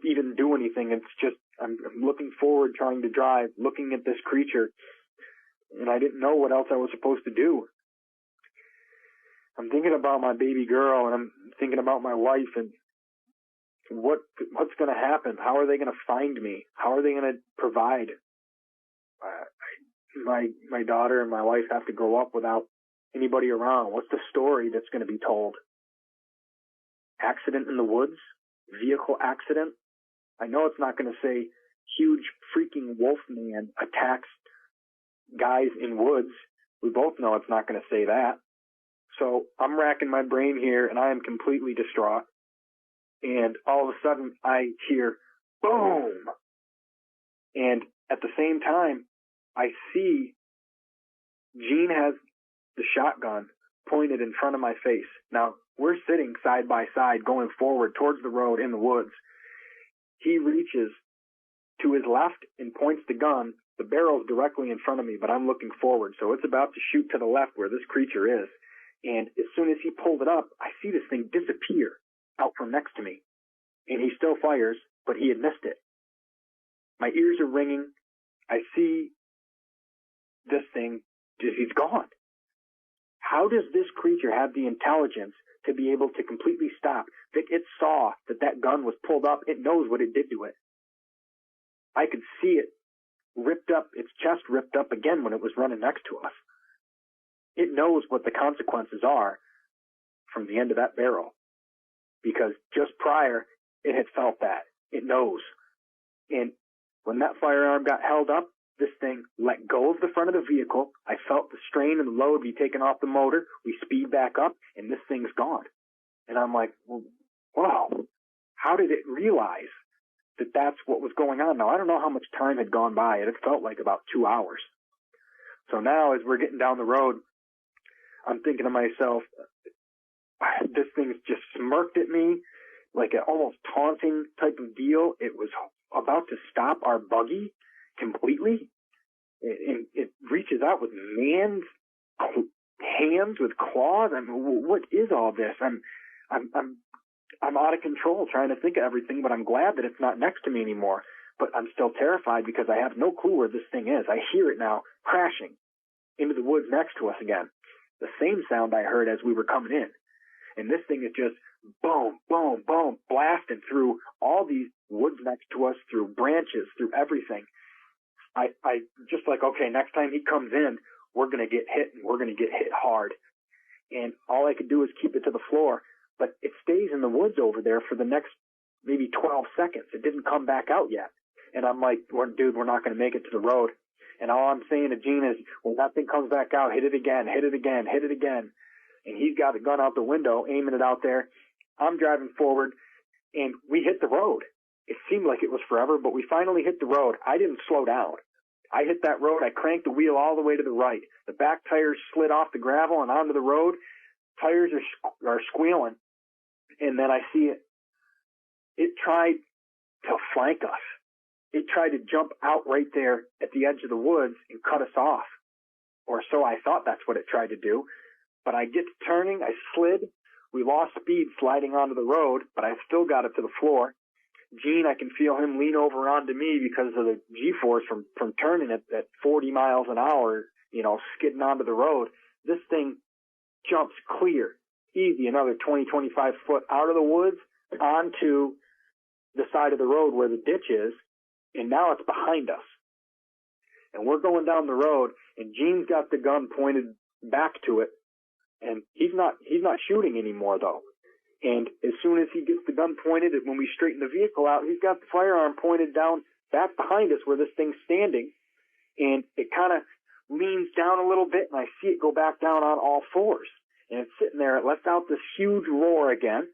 even do anything. It's just, I'm looking forward, trying to drive, looking at this creature, and I didn't know what else I was supposed to do. I'm thinking about my baby girl, and I'm thinking about my wife, and what's going to happen? How are they going to find me? How are they going to provide? My daughter and my wife have to grow up without anybody around. What's the story that's going to be told? Accident in the woods? Vehicle accident? I know it's not going to say huge freaking wolf man attacks guys in woods. We both know it's not going to say that. So I'm racking my brain here, and I am completely distraught. And all of a sudden, I hear boom. And at the same time, I see Gene has the shotgun pointed in front of my face. Now, we're sitting side by side going forward towards the road in the woods. He reaches to his left and points the gun. The barrel's directly in front of me, but I'm looking forward. So it's about to shoot to the left where this creature is. And as soon as he pulled it up, I see this thing disappear out from next to me. And he still fires, but he had missed it. My ears are ringing. I see this thing, he's gone. How does this creature have the intelligence to be able to completely stop? That it saw that gun was pulled up. It knows what it did to it. I could see it ripped up, its chest ripped up again when it was running next to us. It knows what the consequences are from the end of that barrel. Because just prior, it had felt that. It knows. And when that firearm got held up, this thing let go of the front of the vehicle. I felt the strain and the load be taken off the motor. We speed back up, and this thing's gone. And I'm like, wow, how did it realize that that's what was going on? Now, I don't know how much time had gone by. It had felt like about 2 hours. So now, as we're getting down the road, I'm thinking to myself, this thing's just smirked at me like an almost taunting type of deal. It was about to stop our buggy completely. It reaches out with man's hands with claws. I mean, what is all this? I'm out of control trying to think of everything, but I'm glad that it's not next to me anymore. But I'm still terrified because I have no clue where this thing is. I hear it now crashing into the woods next to us again. The same sound I heard as we were coming in. And this thing is just boom, boom, boom, blasting through all these woods next to us, through branches, through everything. I just like, okay, next time he comes in, we're going to get hit, and we're going to get hit hard. And all I could do is keep it to the floor. But it stays in the woods over there for the next maybe 12 seconds. It didn't come back out yet. And I'm like, dude, we're not going to make it to the road. And all I'm saying to Gene is, when that thing comes back out, hit it again, hit it again, hit it again. And he's got the gun out the window, aiming it out there. I'm driving forward, and we hit the road. It seemed like it was forever, but we finally hit the road. I didn't slow down. I hit that road. I cranked the wheel all the way to the right. The back tires slid off the gravel and onto the road. Tires are squealing. And then I see it. It tried to flank us. It tried to jump out right there at the edge of the woods and cut us off. Or so I thought that's what it tried to do. But I get to turning. I slid. We lost speed sliding onto the road, but I still got it to the floor. Gene, I can feel him lean over onto me because of the G-force from turning it at 40 miles an hour, skidding onto the road. This thing jumps clear, easy, another 20, 25 foot out of the woods onto the side of the road where the ditch is, and now it's behind us. And we're going down the road, and Gene's got the gun pointed back to it, and he's not shooting anymore, though. And as soon as he gets the gun pointed, when we straighten the vehicle out, he's got the firearm pointed down back behind us where this thing's standing. And it kind of leans down a little bit, and I see it go back down on all fours. And it's sitting there. It lets out this huge roar again,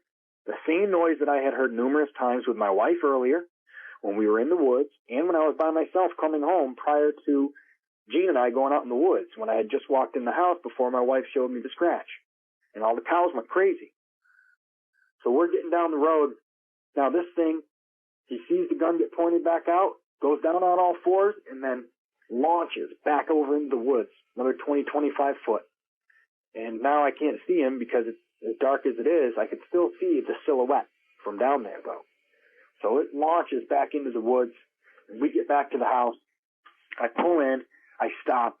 the same noise that I had heard numerous times with my wife earlier when we were in the woods and when I was by myself coming home prior to Gene and I going out in the woods when I had just walked in the house before my wife showed me the scratch. And all the cows went crazy. So we're getting down the road. Now this thing, he sees the gun get pointed back out, goes down on all fours, and then launches back over into the woods, another 20, 25 foot. And now I can't see him because it's as dark as it is. I can still see the silhouette from down there, though. So it launches back into the woods, and we get back to the house. I pull in, I stop,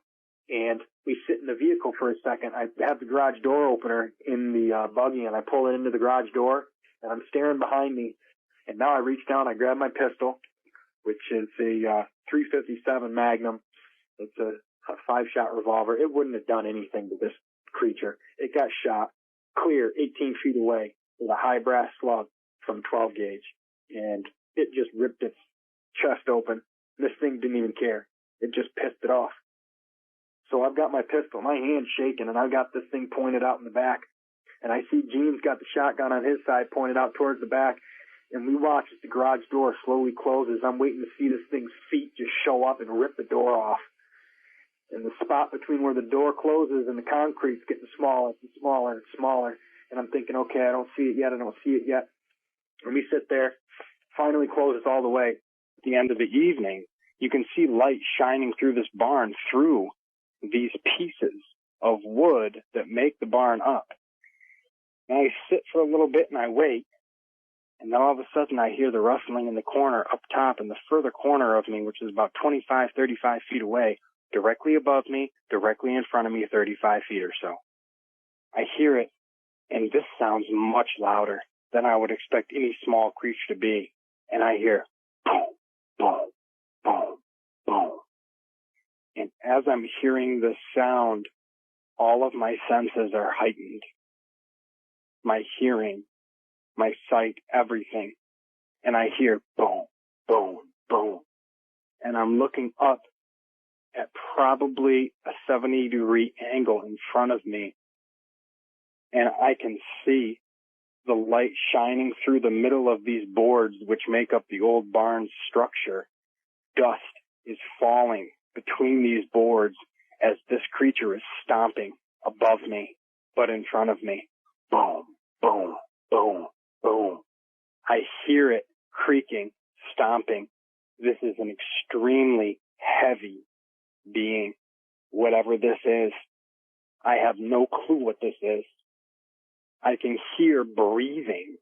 and we sit in the vehicle for a second. I have the garage door opener in the buggy, and I pull it into the garage door, and I'm staring behind me. And now I reach down, I grab my pistol, which is a .357 Magnum. It's a 5-shot revolver. It wouldn't have done anything to this creature. It got shot clear 18 feet away with a high brass slug from 12 gauge, and it just ripped its chest open. This thing didn't even care. It just pissed it off. So I've got my pistol, my hand's shaking, and I've got this thing pointed out in the back. And I see Gene's got the shotgun on his side pointed out towards the back. And we watch as the garage door slowly closes. I'm waiting to see this thing's feet just show up and rip the door off. And the spot between where the door closes and the concrete's getting smaller and smaller and smaller. And I'm thinking, okay, I don't see it yet. And we sit there. Finally closes all the way. At the end of the evening, you can see light shining through this barn through these pieces of wood that make the barn up. And I sit for a little bit and I wait. And then all of a sudden I hear the rustling in the corner up top in the further corner of me, which is about 25, 35 feet away, directly above me, directly in front of me, 35 feet or so. I hear it, and this sounds much louder than I would expect any small creature to be. And I hear boom, boom, boom, boom. And as I'm hearing this sound, all of my senses are heightened. My hearing, my sight, everything. And I hear boom, boom, boom. And I'm looking up at probably a 70-degree angle in front of me. And I can see the light shining through the middle of these boards which make up the old barn structure. Dust is falling between these boards as this creature is stomping above me, but in front of me. Boom, boom, boom, boom. I hear it creaking, stomping. This is an extremely heavy being, whatever this is. I have no clue what this is. I can hear breathing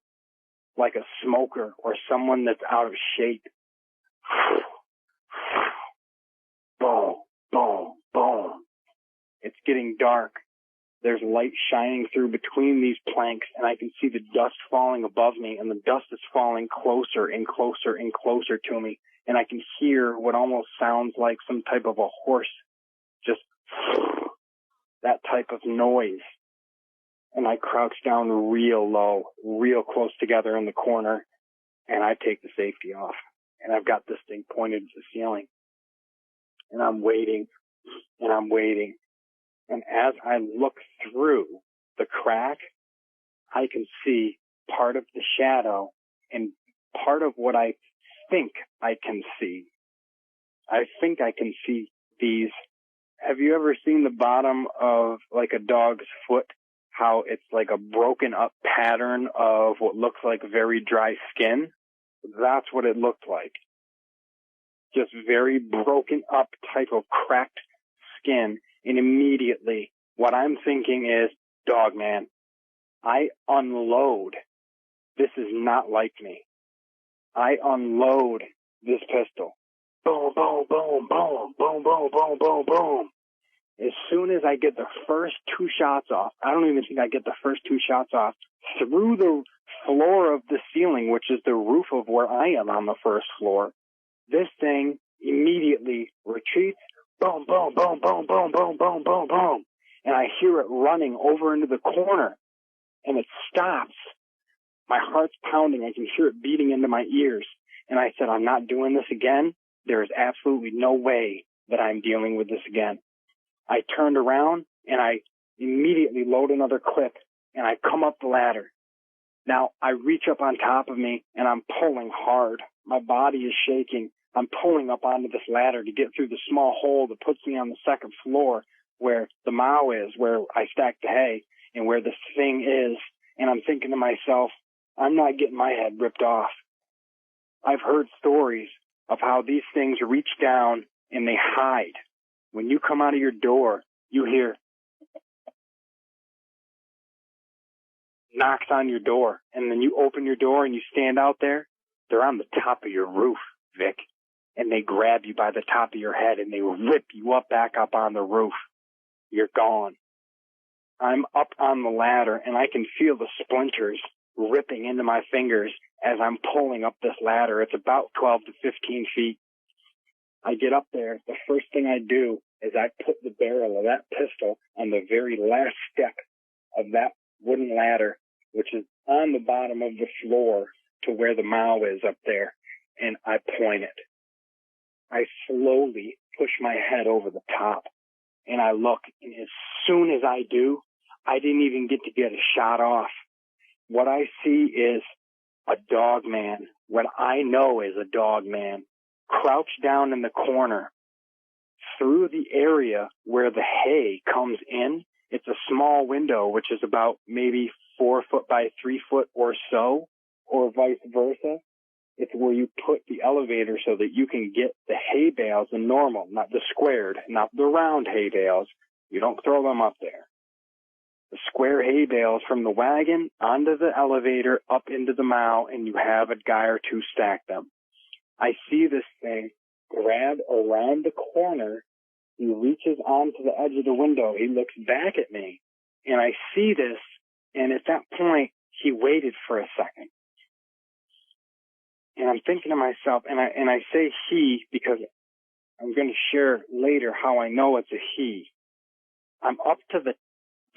like a smoker or someone that's out of shape. Boom, boom, boom. It's getting dark. There's light shining through between these planks, and I can see the dust falling above me, and the dust is falling closer and closer and closer to me. And I can hear what almost sounds like some type of a horse, just that type of noise. And I crouch down real low, real close together in the corner, and I take the safety off. And I've got this thing pointed at the ceiling. And I'm waiting, and I'm waiting. And as I look through the crack, I can see part of the shadow and part of what I think I can see. I think I can see these. Have you ever seen the bottom of like a dog's foot? How it's like a broken up pattern of what looks like very dry skin? That's what it looked like. Just very broken up type of cracked skin. And immediately what I'm thinking is, Dogman, I unload. This is not like me. I unload this pistol. Boom, boom, boom, boom, boom, boom, boom, boom, boom. As soon as I get the first 2 shots off, I don't even think I get the first 2 shots off, through the floor of the ceiling, which is the roof of where I am on the first floor, this thing immediately retreats. Boom, boom, boom, boom, boom, boom, boom, boom, boom. And I hear it running over into the corner, and it stops. My heart's pounding. I can hear it beating into my ears. And I said, I'm not doing this again. There is absolutely no way that I'm dealing with this again. I turned around, and I immediately load another clip, and I come up the ladder. Now, I reach up on top of me, and I'm pulling hard. My body is shaking. I'm pulling up onto this ladder to get through the small hole that puts me on the second floor where the mow is, where I stack the hay, and where this thing is. And I'm thinking to myself, I'm not getting my head ripped off. I've heard stories of how these things reach down and they hide. When you come out of your door, you hear knocks on your door, and then you open your door and you stand out there. they're on the top of your roof, Vic, and they grab you by the top of your head and they rip you back up on the roof. You're gone. I'm up on the ladder and I can feel the splinters ripping into my fingers as I'm pulling up this ladder. It's about 12 to 15 feet. I get up there. The first thing I do is I put the barrel of that pistol on the very last step of that wooden ladder, which is on the bottom of the floor to where the mow is up there, and I point it. I slowly push my head over the top, and I look, and as soon as I do, I didn't even get to get a shot off. What I see is a dog man, what I know is a dog man, crouched down in the corner through the area where the hay comes in. It's a small window, which is about maybe 4 foot by 3 foot or so, or vice versa. It's where you put the elevator so that you can get the hay bales, the normal, not the squared, not the round hay bales. You don't throw them up there. The square hay bales from the wagon onto the elevator up into the mow, and you have a guy or two stack them. I see this thing grab around the corner. He reaches onto the edge of the window. He looks back at me, and I see this, and at that point, he waited for a second. And I'm thinking to myself, and I say he because I'm going to share later how I know it's a he. I'm up to the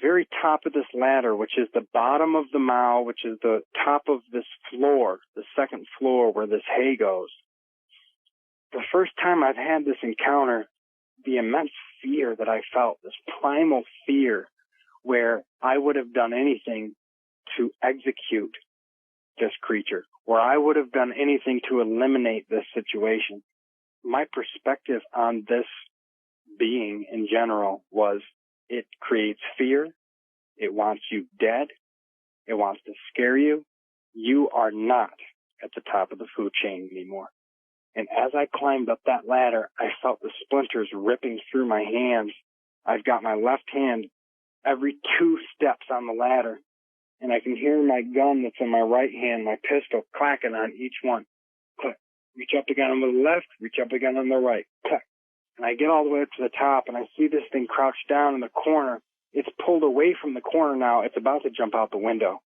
very top of this ladder, which is the bottom of the mow, which is the top of this floor, the second floor where this hay goes. The first time I've had this encounter, the immense fear that I felt, this primal fear where I would have done anything to execute this creature, where I would have done anything to eliminate this situation. My perspective on this being in general was it creates fear. It wants you dead. It wants to scare you. You are not at the top of the food chain anymore. And as I climbed up that ladder, I felt the splinters ripping through my hands. I've got my left hand every 2 steps on the ladder, and I can hear my gun that's in my right hand, my pistol, clacking on each one. Click. Reach up again on the left, reach up again on the right. Click. And I get all the way up to the top, and I see this thing crouched down in the corner. It's pulled away from the corner now. It's about to jump out the window.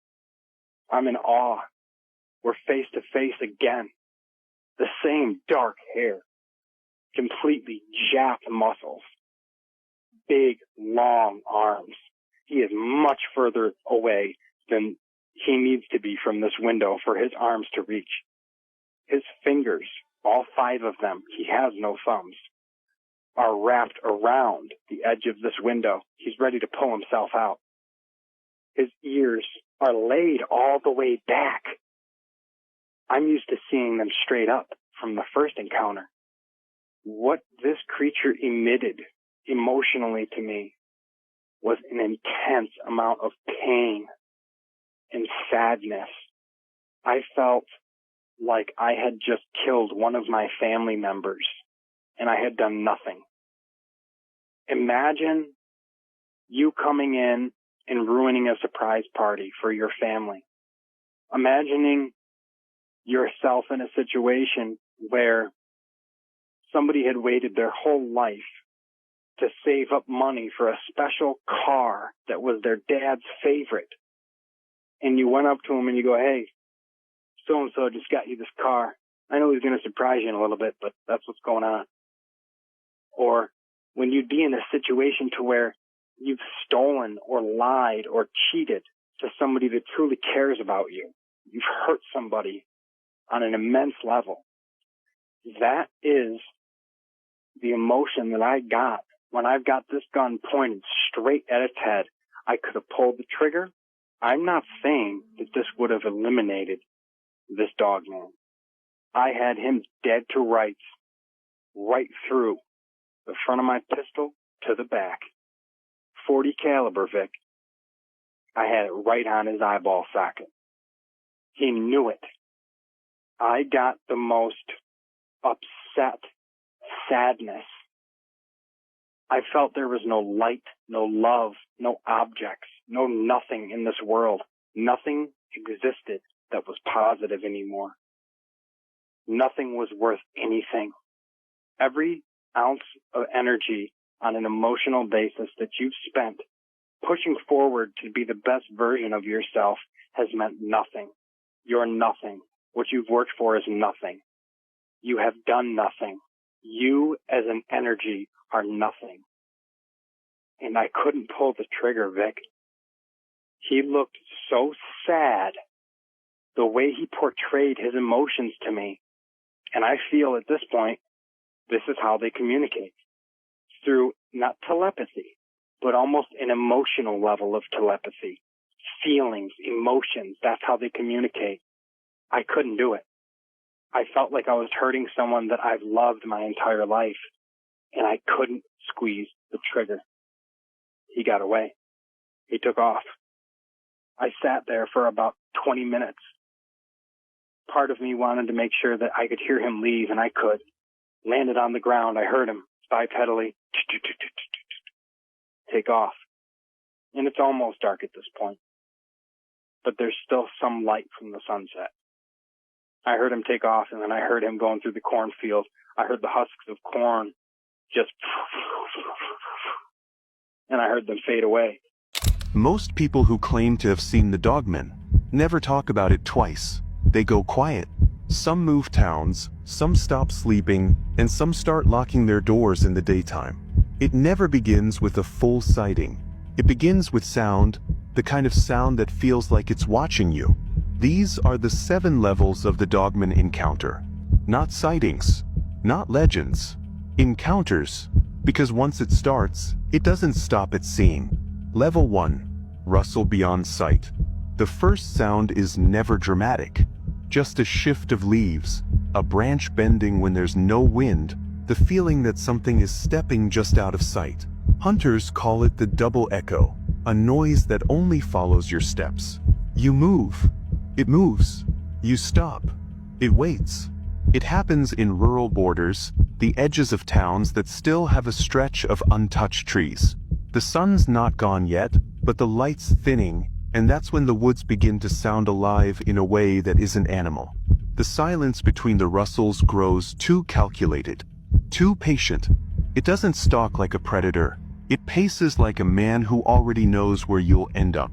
I'm in awe. We're face to face again. The same dark hair, completely jacked muscles, big, long arms. He is much further away than he needs to be from this window for his arms to reach. His fingers, all 5 of them, he has no thumbs, are wrapped around the edge of this window. He's ready to pull himself out. His ears are laid all the way back. I'm used to seeing them straight up from the first encounter. What this creature emitted emotionally to me was an intense amount of pain and sadness. I felt like I had just killed one of my family members and I had done nothing. Imagine you coming in and ruining a surprise party for your family. Imagining yourself in a situation where somebody had waited their whole life to save up money for a special car that was their dad's favorite. And you went up to him and you go, hey, so-and-so just got you this car. I know he's going to surprise you in a little bit, but that's what's going on. Or when you'd be in a situation to where you've stolen or lied or cheated to somebody that truly cares about you. You've hurt somebody on an immense level. That is the emotion that I got when I've got this gun pointed straight at its head. I could have pulled the trigger. I'm not saying that this would have eliminated this dog man. I had him dead to rights, right through the front of my pistol to the back. 40 caliber, Vic. I had it right on his eyeball socket. He knew it. I got the most upset sadness. I felt there was no light, no love, no objects, no nothing in this world. Nothing existed that was positive anymore. Nothing was worth anything. Every ounce of energy on an emotional basis that you've spent pushing forward to be the best version of yourself has meant nothing. You're nothing. What you've worked for is nothing. You have done nothing. You as an energy are nothing. And I couldn't pull the trigger, Vic. He looked so sad, the way he portrayed his emotions to me. And I feel at this point, this is how they communicate. Through not telepathy, but almost an emotional level of telepathy. Feelings, emotions, that's how they communicate. I couldn't do it. I felt like I was hurting someone that I've loved my entire life, and I couldn't squeeze the trigger. He got away. He took off. I sat there for about 20 minutes. Part of me wanted to make sure that I could hear him leave, and I could. Landed on the ground. I heard him bipedally take off. And it's almost dark at this point. But there's still some light from the sunset. I heard him take off, and then I heard him going through the cornfield. I heard the husks of corn just... and I heard them fade away.
Most people who claim to have seen the Dogman never talk about it twice. They go quiet. Some move towns, some stop sleeping, and some start locking their doors in the daytime. It never begins with a full sighting. It begins with sound, the kind of sound that feels like it's watching you. These are the 7 levels of the Dogman encounter. Not sightings, not legends, encounters, because once it starts, it doesn't stop at seeing. Level 1, rustle beyond sight. The first sound is never dramatic, just a shift of leaves, a branch bending when there's no wind, the feeling that something is stepping just out of sight. Hunters call it the double echo, a noise that only follows your steps. You move. It moves. You stop. It waits. It happens in rural borders, the edges of towns that still have a stretch of untouched trees. The sun's not gone yet, but the light's thinning, and that's when the woods begin to sound alive in a way that isn't animal. The silence between the rustles grows too calculated, too patient. It doesn't stalk like a predator. It paces like a man who already knows where you'll end up.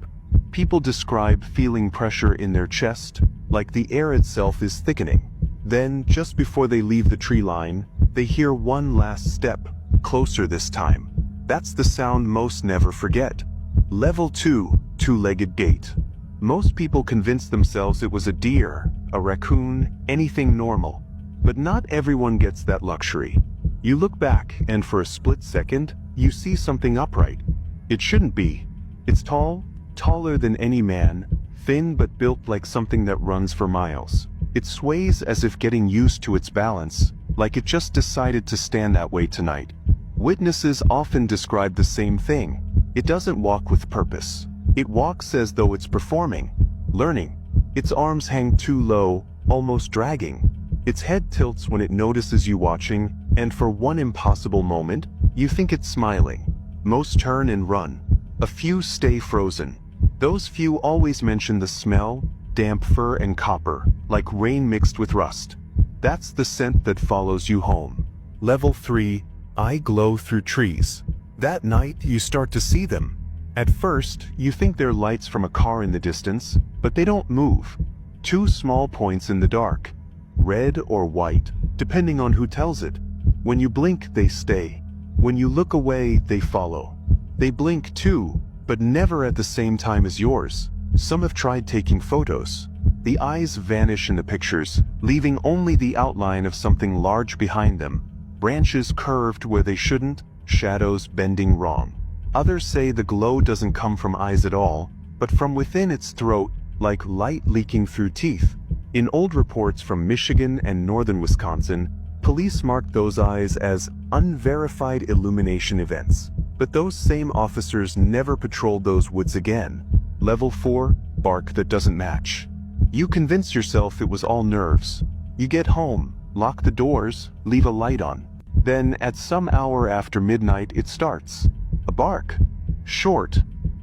People describe feeling pressure in their chest, like the air itself is thickening. Then, just before they leave the tree line, they hear one last step, closer this time. That's the sound most never forget. Level 2, two-legged gait. Most people convince themselves it was a deer, a raccoon, anything normal. But not everyone gets that luxury. You look back, and for a split second, you see something upright. It shouldn't be. It's tall, taller than any man, thin but built like something that runs for miles. It sways as if getting used to its balance, like it just decided to stand that way tonight. Witnesses often describe the same thing. It doesn't walk with purpose. It walks as though it's performing, learning. Its arms hang too low, almost dragging. Its head tilts when it notices you watching, and for one impossible moment, you think it's smiling. Most turn and run. A few stay frozen. Those few always mention the smell, damp fur and copper, like rain mixed with rust. That's the scent that follows you home. Level 3, eye glow through trees. That night, you start to see them. At first, you think they're lights from a car in the distance, but they don't move. 2 small points in the dark. Red or white, depending on who tells it. When you blink, they stay. When you look away, they follow. They blink too, but never at the same time as yours. Some have tried taking photos. The eyes vanish in the pictures, leaving only the outline of something large behind them. Branches curved where they shouldn't, shadows bending wrong. Others say the glow doesn't come from eyes at all, but from within its throat, like light leaking through teeth. In old reports from Michigan and northern Wisconsin, police marked those eyes as unverified illumination events. But those same officers never patrolled those woods again. Level 4, bark that doesn't match. You convince yourself it was all nerves. You get home, lock the doors, leave a light on. Then, at some hour after midnight, it starts. A bark. Short.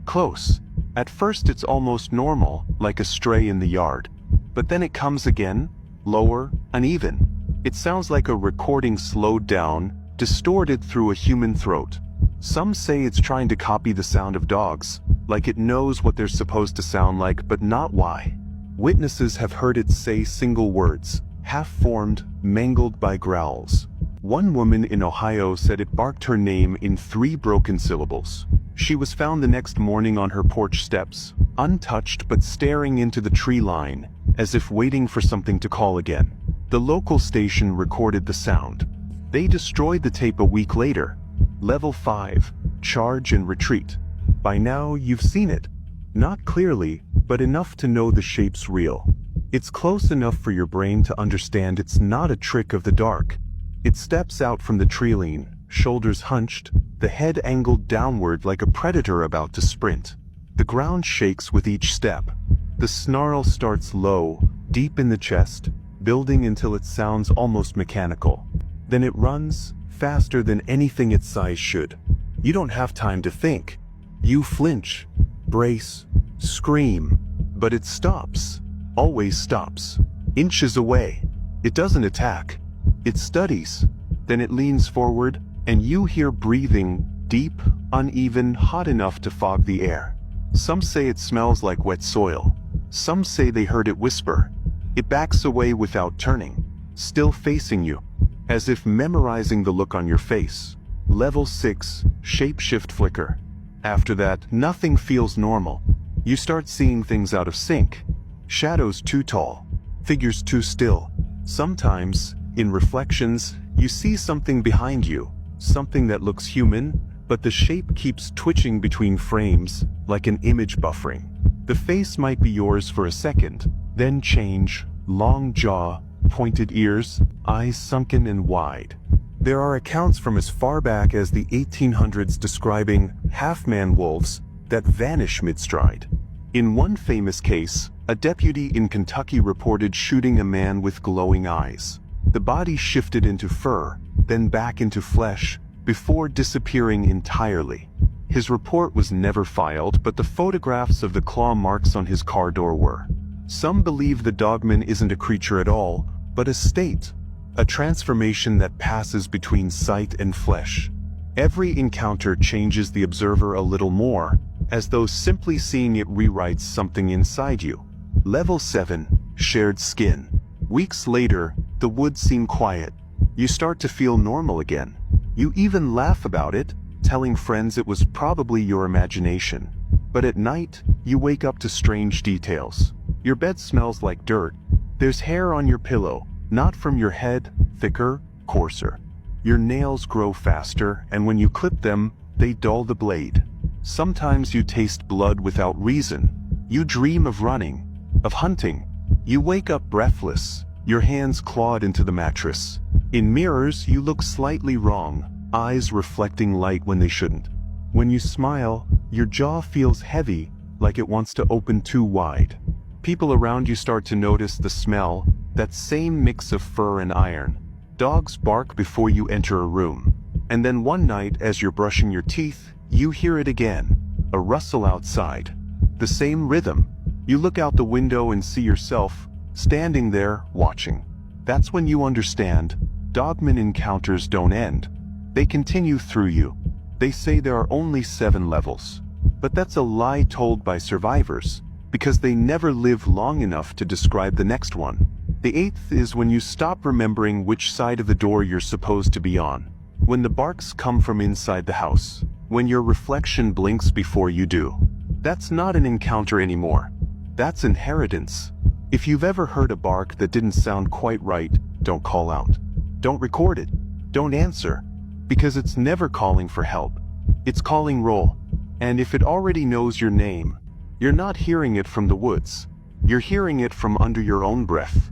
Close. At first it's almost normal, like a stray in the yard. But then it comes again, lower, uneven. It sounds like a recording slowed down, distorted through a human throat. Some say it's trying to copy the sound of dogs, like it knows what they're supposed to sound like but not why. Witnesses have heard it say single words, half-formed, mangled by growls. One woman in Ohio said it barked her name in 3 broken syllables. She was found the next morning on her porch steps, untouched but staring into the tree line, as if waiting for something to call again. The local station recorded the sound. They destroyed the tape a week later. Level 5, charge and retreat. By now you've seen it. Not clearly, but enough to know the shape's real. It's close enough for your brain to understand it's not a trick of the dark. It steps out from the tree line, shoulders hunched, the head angled downward like a predator about to sprint. The ground shakes with each step. The snarl starts low, deep in the chest, building until it sounds almost mechanical. Then it runs, faster than anything its size should. You don't have time to think. You flinch, brace, scream, but it stops. Always stops. Inches away. It doesn't attack. It studies. Then it leans forward, and you hear breathing, deep, uneven, hot enough to fog the air. Some say it smells like wet soil. Some say they heard it whisper. It backs away without turning, still facing you, as if memorizing the look on your face. Level 6, shapeshift flicker. After that, nothing feels normal. You start seeing things out of sync. Shadows too tall, figures too still. Sometimes, in reflections, you see something behind you, something that looks human, but the shape keeps twitching between frames, like an image buffering. The face might be yours for a second, then change, long jaw, pointed ears, eyes sunken and wide. There are accounts from as far back as the 1800s describing half-man wolves that vanish mid-stride. In one famous case, a deputy in Kentucky reported shooting a man with glowing eyes. The body shifted into fur, then back into flesh, before disappearing entirely. His report was never filed, but the photographs of the claw marks on his car door were. Some believe the dogman isn't a creature at all, but a state, a transformation that passes between sight and flesh. Every encounter changes the observer a little more, as though simply seeing it rewrites something inside you. Level 7, shared skin. Weeks later, the woods seem quiet. You start to feel normal again. You even laugh about it, telling friends it was probably your imagination. But at night, you wake up to strange details. Your bed smells like dirt. There's hair on your pillow, not from your head, thicker, coarser. Your nails grow faster, and when you clip them, they dull the blade. Sometimes you taste blood without reason. You dream of running, of hunting. You wake up breathless, your hands clawed into the mattress. In mirrors, you look slightly wrong, eyes reflecting light when they shouldn't. When you smile, your jaw feels heavy, like it wants to open too wide. People around you start to notice the smell, that same mix of fur and iron. Dogs bark before you enter a room. And then one night, as you're brushing your teeth, you hear it again, a rustle outside. The same rhythm. You look out the window and see yourself, standing there, watching. That's when you understand, dogman encounters don't end. They continue through you. They say there are only 7 levels. But that's a lie told by survivors, because they never live long enough to describe the next one. The 8th is when you stop remembering which side of the door you're supposed to be on. When the barks come from inside the house. When your reflection blinks before you do. That's not an encounter anymore. That's inheritance. If you've ever heard a bark that didn't sound quite right, don't call out. Don't record it. Don't answer. Because it's never calling for help. It's calling roll. And if it already knows your name, you're not hearing it from the woods. You're hearing it from under your own breath.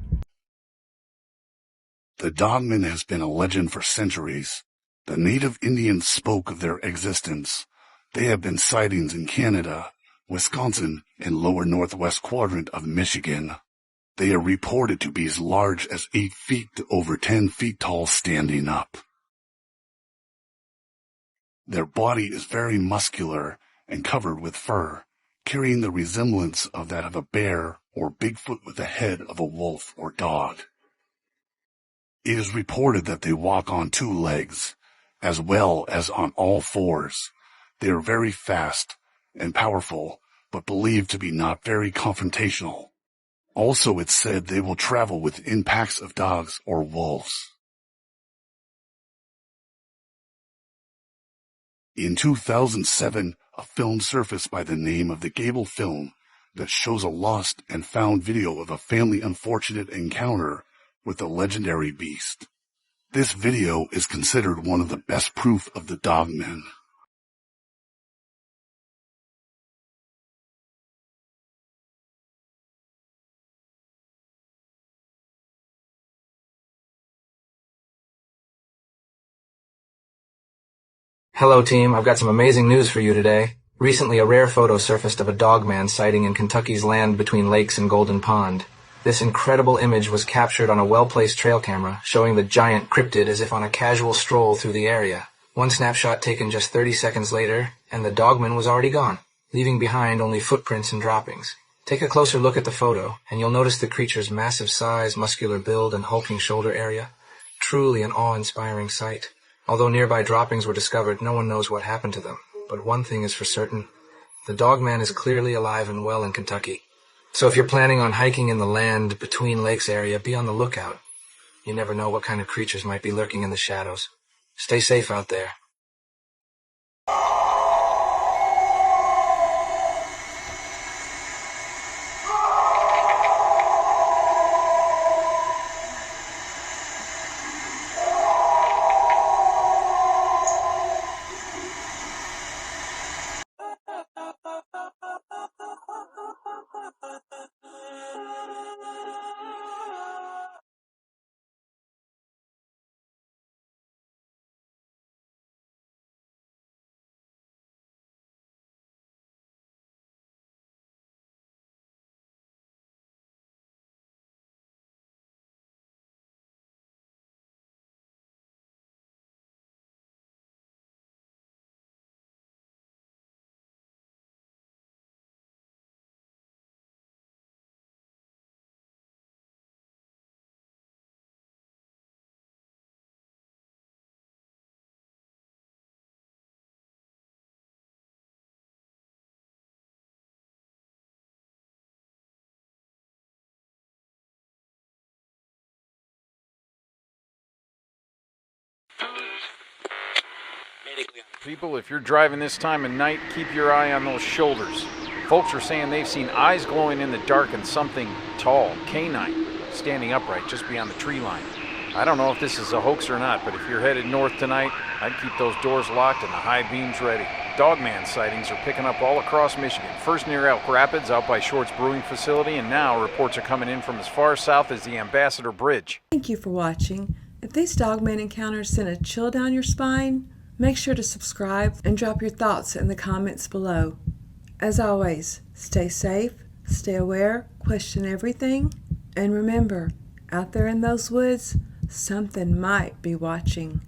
The dogman has been a legend for centuries. The native Indians spoke of their existence. They have been sightings in Canada, Wisconsin, and lower northwest quadrant of Michigan. They are reported to be as large as 8 feet to over 10 feet tall standing up. Their body is very muscular and covered with fur, carrying the resemblance of that of a bear or Bigfoot with the head of a wolf or dog. It is reported that they walk on two legs, as well as on all fours. They are very fast and powerful, but believed to be not very confrontational. Also, it's said they will travel within packs of dogs or wolves. In 2007, a film surfaced by the name of the Gable Film that shows a lost and found video of a family unfortunate encounter with the legendary beast. This video is considered one of the best proof of the Dogman.
Hello team, I've got some amazing news for you today. Recently a rare photo surfaced of a Dogman sighting in Kentucky's land between lakes and Golden Pond. This incredible image was captured on a well-placed trail camera, showing the giant cryptid as if on a casual stroll through the area. One snapshot taken just 30 seconds later, and the Dogman was already gone, leaving behind only footprints and droppings. Take a closer look at the photo, and you'll notice the creature's massive size, muscular build, and hulking shoulder area. Truly an awe-inspiring sight. Although nearby droppings were discovered, no one knows what happened to them. But one thing is for certain, the Dogman is clearly alive and well in Kentucky. So if you're planning on hiking in the land between lakes area, be on the lookout. You never know what kind of creatures might be lurking in the shadows. Stay safe out there.
People, if you're driving this time of night, keep your eye on those shoulders. Folks are saying they've seen eyes glowing in the dark and something tall, canine, standing upright just beyond the tree line. I don't know if this is a hoax or not, but if you're headed north tonight, I'd keep those doors locked and the high beams ready. Dogman sightings are picking up all across Michigan. First near Elk Rapids, out by Short's Brewing Facility, and now reports are coming in from as far south as the Ambassador Bridge.
Thank you for watching. If these Dogman encounters sent a chill down your spine, make sure to subscribe and drop your thoughts in the comments below. As always, stay safe, stay aware, question everything, and remember, out there in those woods, something might be watching.